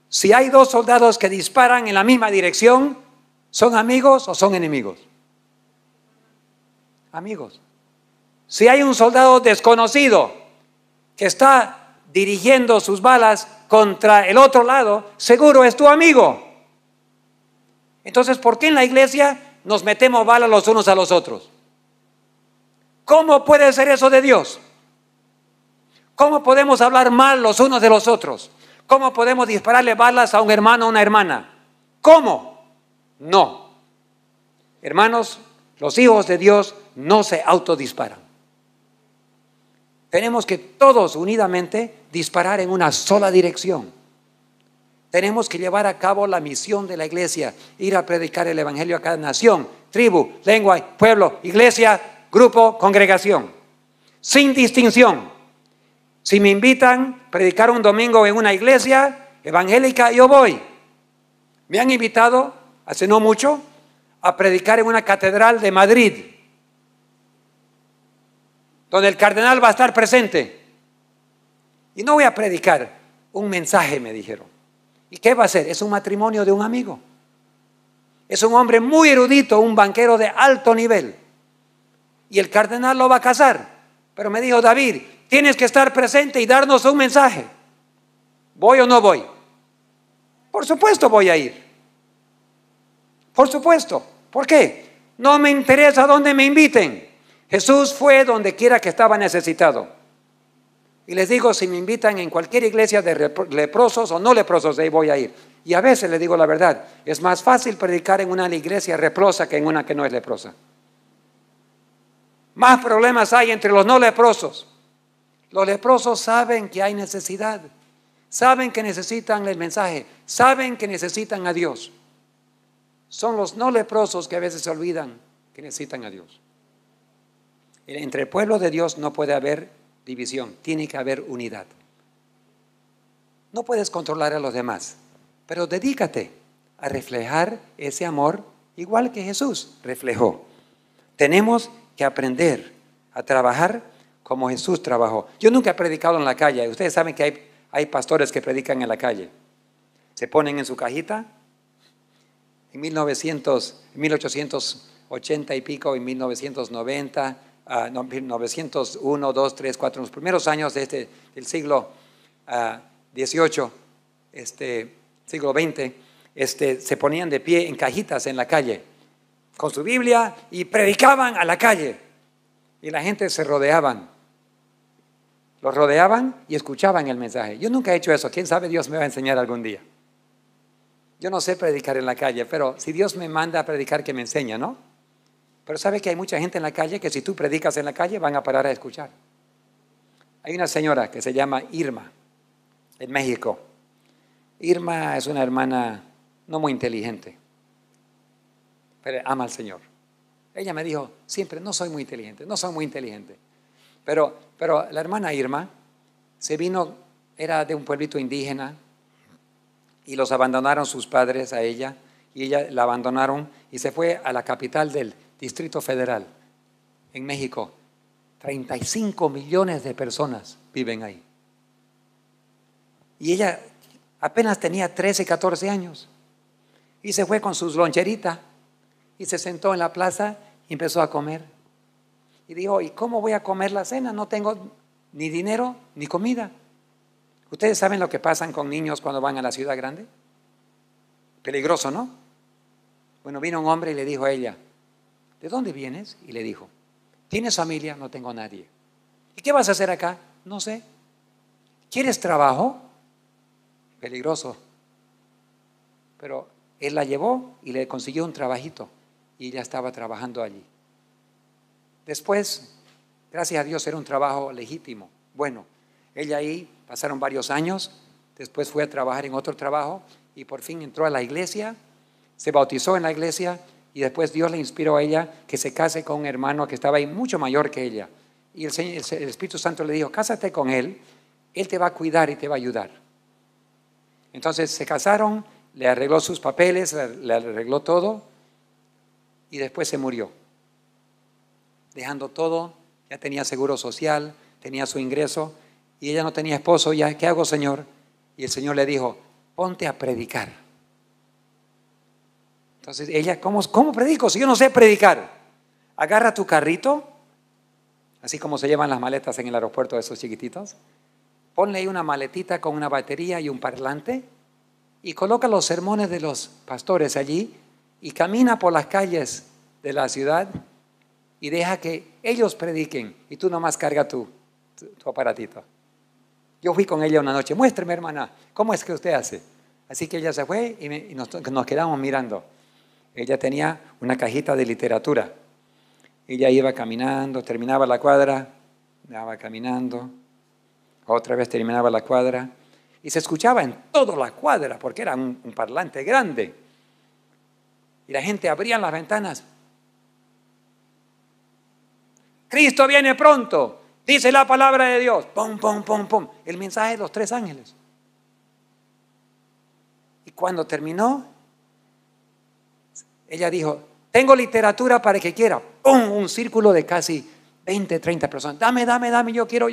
si hay dos soldados que disparan en la misma dirección, ¿son amigos o son enemigos? Amigos. Si hay un soldado desconocido que está dirigiendo sus balas contra el otro lado, seguro es tu amigo. Entonces, ¿por qué en la iglesia nos metemos balas los unos a los otros? ¿Cómo puede ser eso de Dios? ¿Cómo podemos hablar mal los unos de los otros? ¿Cómo podemos dispararle balas a un hermano o una hermana? ¿Cómo? No. Hermanos, los hijos de Dios no se autodisparan. Tenemos que todos unidamente disparar en una sola dirección. Tenemos que llevar a cabo la misión de la iglesia, ir a predicar el evangelio a cada nación, tribu, lengua, pueblo, iglesia, grupo, congregación, sin distinción. Si me invitan a predicar un domingo en una iglesia evangélica, yo voy. Me han invitado, hace no mucho, a predicar en una catedral de Madrid, donde el cardenal va a estar presente. Y no voy a predicar un mensaje, me dijeron. ¿Y qué va a hacer? Es un matrimonio de un amigo. Es un hombre muy erudito, un banquero de alto nivel. Y el cardenal lo va a casar. Pero me dijo, David, tienes que estar presente y darnos un mensaje. ¿Voy o no voy? Por supuesto voy a ir. Por supuesto. ¿Por qué? No me interesa dónde me inviten. Jesús fue donde quiera que estaba necesitado. Y les digo, si me invitan en cualquier iglesia de leprosos o no leprosos, ahí voy a ir. Y a veces les digo la verdad, es más fácil predicar en una iglesia leprosa que en una que no es leprosa. Más problemas hay entre los no leprosos. Los leprosos saben que hay necesidad, saben que necesitan el mensaje, saben que necesitan a Dios. Son los no leprosos que a veces se olvidan que necesitan a Dios. Entre el pueblo de Dios no puede haber división, tiene que haber unidad. No puedes controlar a los demás, pero dedícate a reflejar ese amor igual que Jesús reflejó. Tenemos que aprender a trabajar como Jesús trabajó. Yo nunca he predicado en la calle. Ustedes saben que hay pastores que predican en la calle. Se ponen en su cajita. En 1880 y pico, en 1990, 1901, 2, 3, 4, en los primeros años del siglo XVIII, siglo XX, se ponían de pie en cajitas en la calle con su Biblia y predicaban a la calle. Y la gente se rodeaban. Los rodeaban y escuchaban el mensaje. Yo nunca he hecho eso. ¿Quién sabe? Dios me va a enseñar algún día. Yo no sé predicar en la calle, pero si Dios me manda a predicar, que me enseña, ¿no? Pero sabe que hay mucha gente en la calle que si tú predicas en la calle van a parar a escuchar. Hay una señora que se llama Irma, en México. Irma es una hermana no muy inteligente, pero ama al Señor. Ella me dijo siempre, no soy muy inteligente, no soy muy inteligente. Pero la hermana Irma se vino, era de un pueblito indígena, y los abandonaron sus padres a ella, y ella la abandonaron y se fue a la capital del Distrito Federal, en México. 35 millones de personas viven ahí. Y ella apenas tenía 13, 14 años. Y se fue con sus loncheritas y se sentó en la plaza y empezó a comer. Y dijo, ¿y cómo voy a comer la cena? No tengo ni dinero ni comida. ¿Ustedes saben lo que pasan con niños cuando van a la ciudad grande? Peligroso, ¿no? Bueno, vino un hombre y le dijo a ella, ¿de dónde vienes? Y le dijo, ¿tienes familia? No tengo nadie. ¿Y qué vas a hacer acá? No sé. ¿Quieres trabajo? Peligroso. Pero él la llevó y le consiguió un trabajito y ella estaba trabajando allí. Después, gracias a Dios, era un trabajo legítimo. Bueno, ella ahí pasaron varios años, después fue a trabajar en otro trabajo y por fin entró a la iglesia, se bautizó en la iglesia y después Dios le inspiró a ella que se case con un hermano que estaba ahí mucho mayor que ella. Y el Espíritu Santo le dijo, cásate con él te va a cuidar y te va a ayudar. Entonces se casaron, le arregló sus papeles, le arregló todo y después se murió. Dejando todo, ya tenía seguro social, tenía su ingreso y ella no tenía esposo. Ya, ¿qué hago, Señor? Y el Señor le dijo, ponte a predicar. Entonces ella, ¿cómo predico si yo no sé predicar? Agarra tu carrito, así como se llevan las maletas en el aeropuerto de esos chiquititos. Ponle ahí una maletita con una batería y un parlante y coloca los sermones de los pastores allí y camina por las calles de la ciudad y deja que ellos prediquen y tú nomás carga tu aparatito. Yo fui con ella una noche, muéstrame, hermana, ¿cómo es que usted hace? Así que ella se fue y nos quedamos mirando. Ella tenía una cajita de literatura. Ella iba caminando, terminaba la cuadra, iba caminando, otra vez terminaba la cuadra y se escuchaba en toda la cuadra porque era un parlante grande. Y la gente abría las ventanas. Cristo viene pronto, dice la palabra de Dios. Pum, pum, pum, pum. El mensaje de los 3 ángeles. Y cuando terminó, ella dijo, tengo literatura para el que quiera. ¡Pum! Un círculo de casi 20, 30 personas. Dame, yo quiero.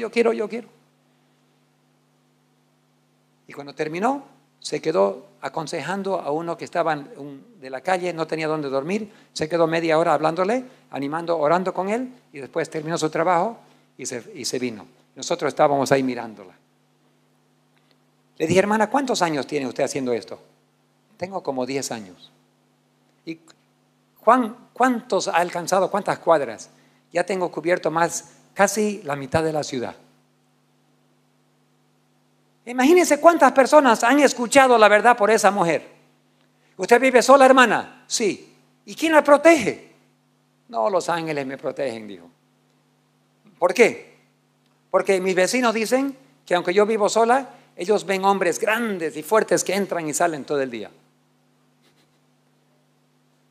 Y cuando terminó, se quedó aconsejando a uno que estaba de la calle, no tenía dónde dormir, se quedó media hora hablándole, animando, orando con él, y después terminó su trabajo y se vino. Nosotros estábamos ahí mirándola. Le dije, hermana, ¿cuántos años tiene usted haciendo esto? Tengo como 10 años. ¿Y cuántos ha alcanzado? ¿Cuántas cuadras? Ya tengo cubierto casi la mitad de la ciudad. Imagínense cuántas personas han escuchado la verdad por esa mujer. ¿Usted vive sola, hermana? Sí. ¿Y quién la protege? No, los ángeles me protegen, dijo. ¿Por qué? Porque mis vecinos dicen que aunque yo vivo sola, ellos ven hombres grandes y fuertes que entran y salen todo el día.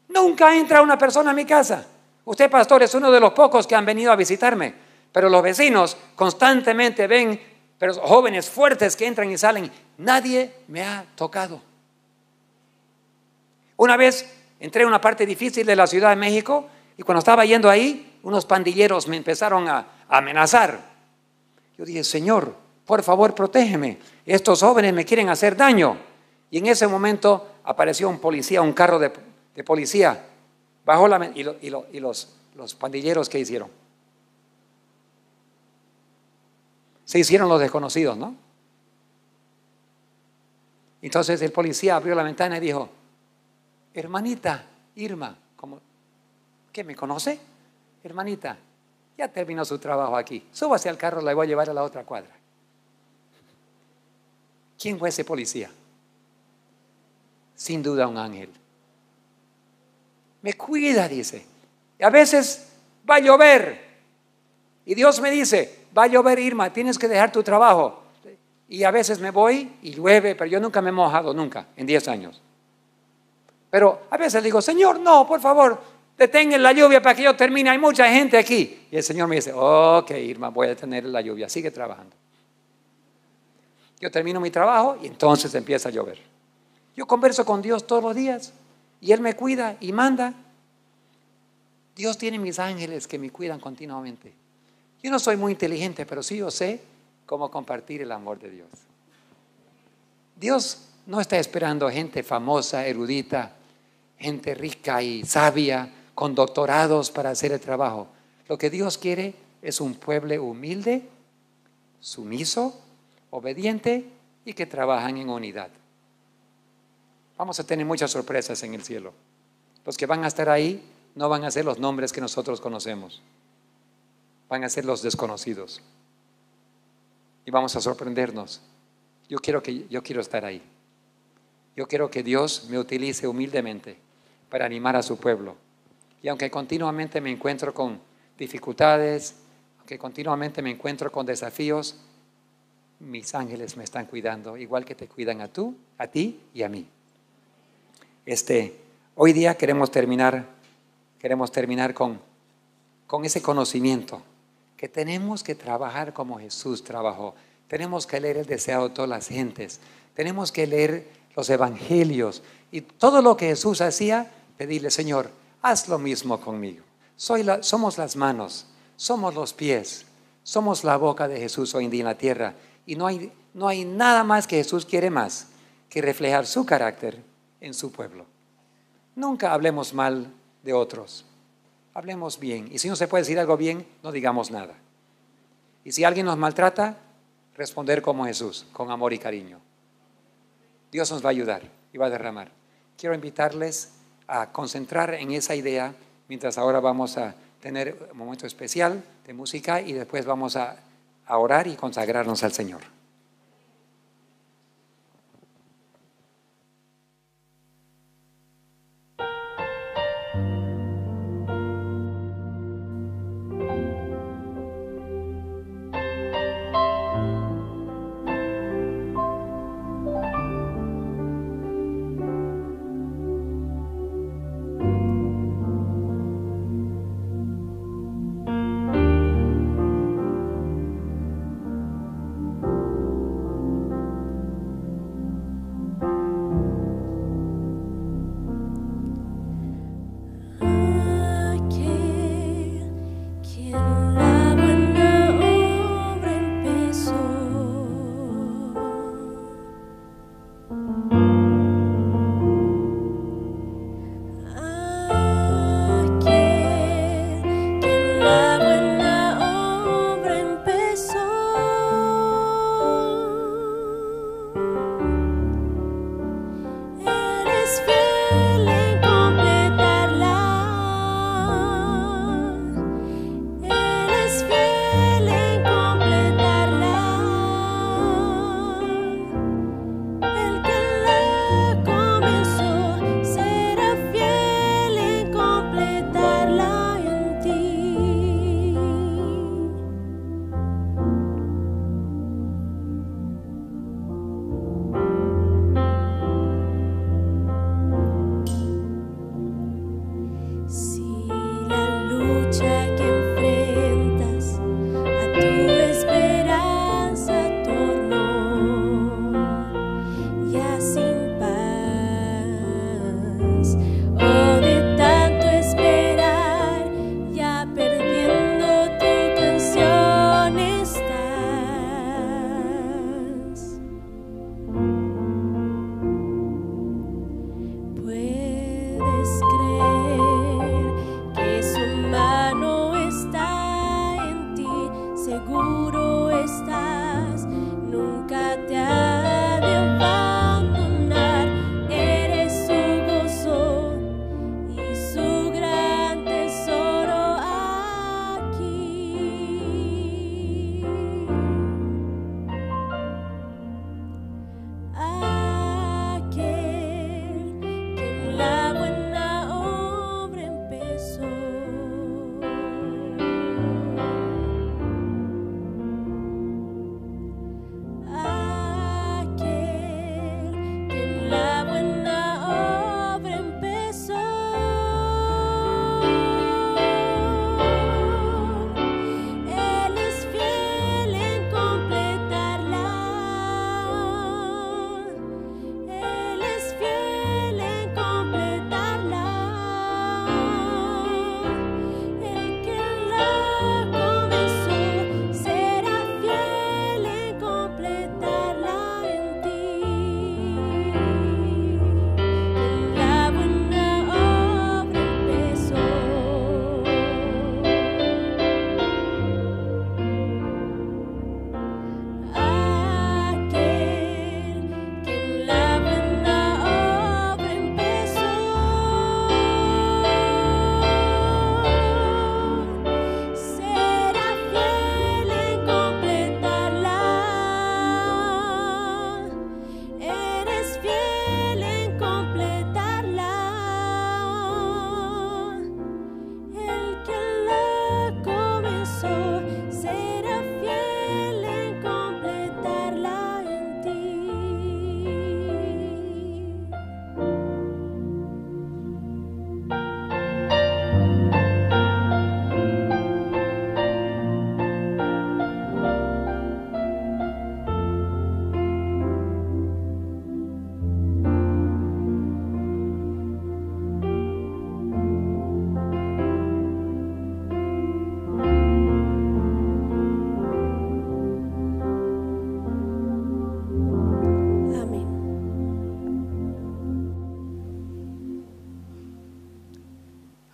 Nunca entra una persona a mi casa. Usted, pastor, es uno de los pocos que han venido a visitarme, pero los vecinos constantemente ven pero jóvenes fuertes que entran y salen. Nadie me ha tocado. Una vez entré a una parte difícil de la Ciudad de México y cuando estaba yendo ahí, unos pandilleros me empezaron a amenazar. Yo dije, Señor, por favor, protégeme. Estos jóvenes me quieren hacer daño. Y en ese momento apareció un policía, un carro de policía. Bajó y los pandilleros, ¿qué hicieron? Se hicieron los desconocidos, ¿no? Entonces el policía abrió la ventana y dijo, hermanita Irma, ¿qué me conoce? Hermanita, ya terminó su trabajo aquí. Súbase al carro, la voy a llevar a la otra cuadra. ¿Quién fue ese policía? Sin duda un ángel. Me cuida, dice. Y a veces va a llover. Y Dios me dice, va a llover, Irma, tienes que dejar tu trabajo. Y a veces me voy y llueve, pero yo nunca me he mojado, nunca, en 10 años. Pero a veces digo, Señor, no, por favor, detengan la lluvia para que yo termine, hay mucha gente aquí. Y el Señor me dice, ok, Irma, voy a detener la lluvia, sigue trabajando. Yo termino mi trabajo y entonces empieza a llover. Yo converso con Dios todos los días y Él me cuida y manda. Dios tiene mis ángeles que me cuidan continuamente. Yo no soy muy inteligente, pero sí yo sé cómo compartir el amor de Dios. Dios no está esperando gente famosa, erudita, gente rica y sabia, con doctorados para hacer el trabajo. Lo que Dios quiere es un pueblo humilde, sumiso, obediente y que trabajan en unidad. Vamos a tener muchas sorpresas en el cielo. Los que van a estar ahí no van a ser los nombres que nosotros conocemos, van a ser los desconocidos. Y vamos a sorprendernos. Yo quiero estar ahí. Yo quiero que Dios me utilice humildemente para animar a su pueblo. Y aunque continuamente me encuentro con dificultades, aunque continuamente me encuentro con desafíos, mis ángeles me están cuidando, igual que te cuidan a ti y a mí. Hoy día queremos terminar con ese conocimiento, que tenemos que trabajar como Jesús trabajó. Tenemos que leer el deseado de todas las gentes. Tenemos que leer los evangelios y todo lo que Jesús hacía, pedirle: Señor, haz lo mismo conmigo. Somos las manos, somos los pies, somos la boca de Jesús hoy en día en la tierra. Y no hay nada más que Jesús quiere más que reflejar su carácter en su pueblo. Nunca hablemos mal de otros, hablemos bien. Y si no se puede decir algo bien, no digamos nada. Y si alguien nos maltrata, responder como Jesús, con amor y cariño. Dios nos va a ayudar y va a derramar. Quiero invitarles a concentrar en esa idea, mientras ahora vamos a tener un momento especial de música y después vamos a orar y consagrarnos al Señor.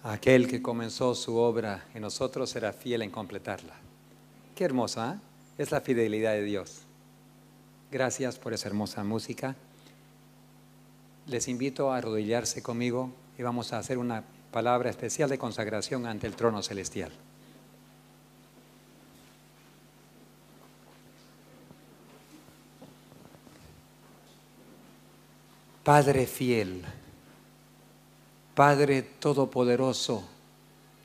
Aquel que comenzó su obra en nosotros será fiel en completarla. Qué hermosa, ¿eh? Es la fidelidad de Dios. Gracias por esa hermosa música. Les invito a arrodillarse conmigo y vamos a hacer una palabra especial de consagración ante el trono celestial. Padre fiel, Padre todopoderoso,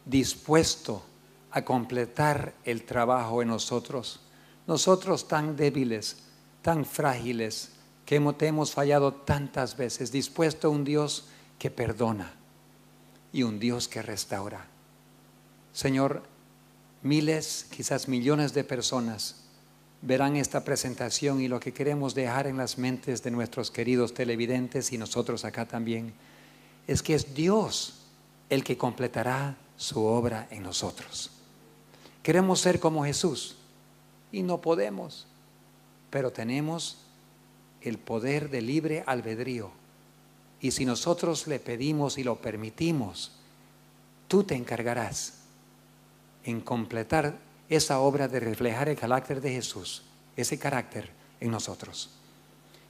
dispuesto a completar el trabajo en nosotros, nosotros tan débiles, tan frágiles, que te hemos fallado tantas veces, dispuesto a un Dios que perdona y un Dios que restaura. Señor, miles, quizás millones de personas verán esta presentación, y lo que queremos dejar en las mentes de nuestros queridos televidentes y nosotros acá también, es que es Dios el que completará su obra en nosotros. Queremos ser como Jesús y no podemos, pero tenemos el poder de libre albedrío, y si nosotros le pedimos y lo permitimos, tú te encargarás en completar esa obra de reflejar el carácter de Jesús, ese carácter en nosotros.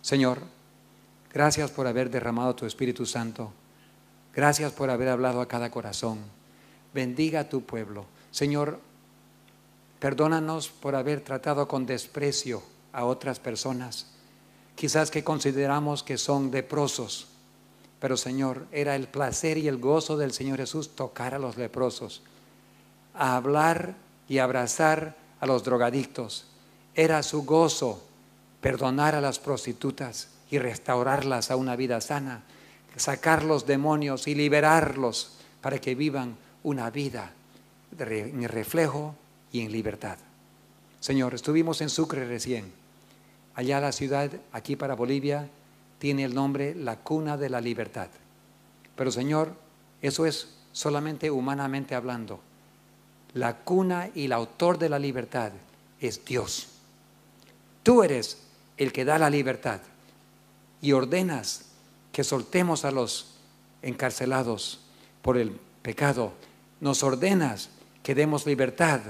Señor, gracias por haber derramado tu Espíritu Santo. Gracias por haber hablado a cada corazón. Bendiga a tu pueblo. Señor, perdónanos por haber tratado con desprecio a otras personas, quizás que consideramos que son leprosos, pero Señor, era el placer y el gozo del Señor Jesús tocar a los leprosos, a hablar y abrazar a los drogadictos. Era su gozo perdonar a las prostitutas y restaurarlas a una vida sana, sacar los demonios y liberarlos para que vivan una vida en reflejo y en libertad. Señor, estuvimos en Sucre recién. Allá la ciudad, aquí para Bolivia, tiene el nombre la cuna de la libertad. Pero Señor, eso es solamente humanamente hablando. La cuna y el autor de la libertad es Dios. Tú eres el que da la libertad y ordenas que soltemos a los encarcelados por el pecado. Nos ordenas que demos libertad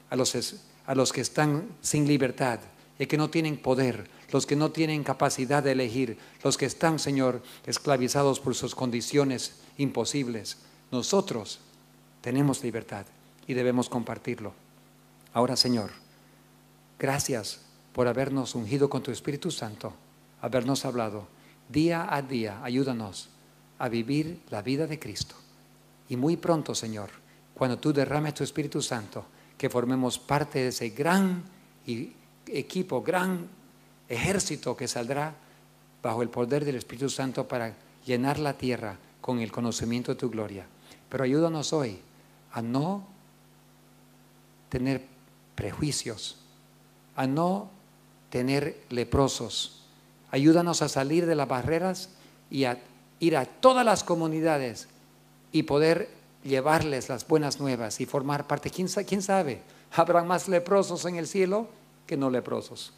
a los que están sin libertad y que no tienen poder, los que no tienen capacidad de elegir, los que están, Señor, esclavizados por sus condiciones imposibles. Nosotros tenemos libertad y debemos compartirlo. Ahora, Señor, gracias por habernos ungido con tu Espíritu Santo, habernos hablado. Día a día, ayúdanos a vivir la vida de Cristo. Y muy pronto, Señor, cuando tú derrames tu Espíritu Santo, que formemos parte de ese gran equipo, gran ejército que saldrá bajo el poder del Espíritu Santo para llenar la tierra con el conocimiento de tu gloria. Pero ayúdanos hoy a no tener prejuicios, a no tener leprosos. Ayúdanos a salir de las barreras y a ir a todas las comunidades y poder llevarles las buenas nuevas y formar parte. ¿Quién sabe? Habrá más leprosos en el cielo que no leprosos.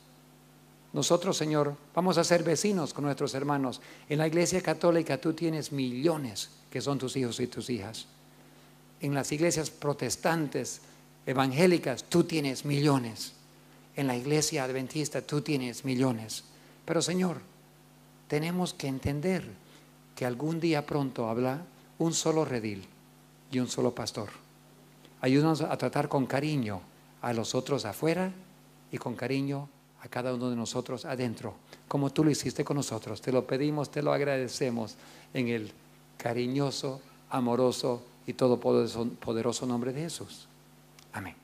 Nosotros, Señor, vamos a ser vecinos con nuestros hermanos. En la Iglesia Católica tú tienes millones que son tus hijos y tus hijas. En las iglesias protestantes, evangélicas, tú tienes millones. En la Iglesia Adventista tú tienes millones. Pero Señor, tenemos que entender que algún día pronto habrá un solo redil y un solo pastor. Ayúdanos a tratar con cariño a los otros afuera y con cariño a cada uno de nosotros adentro, como tú lo hiciste con nosotros. Te lo pedimos, te lo agradecemos en el cariñoso, amoroso y todopoderoso nombre de Jesús. Amén.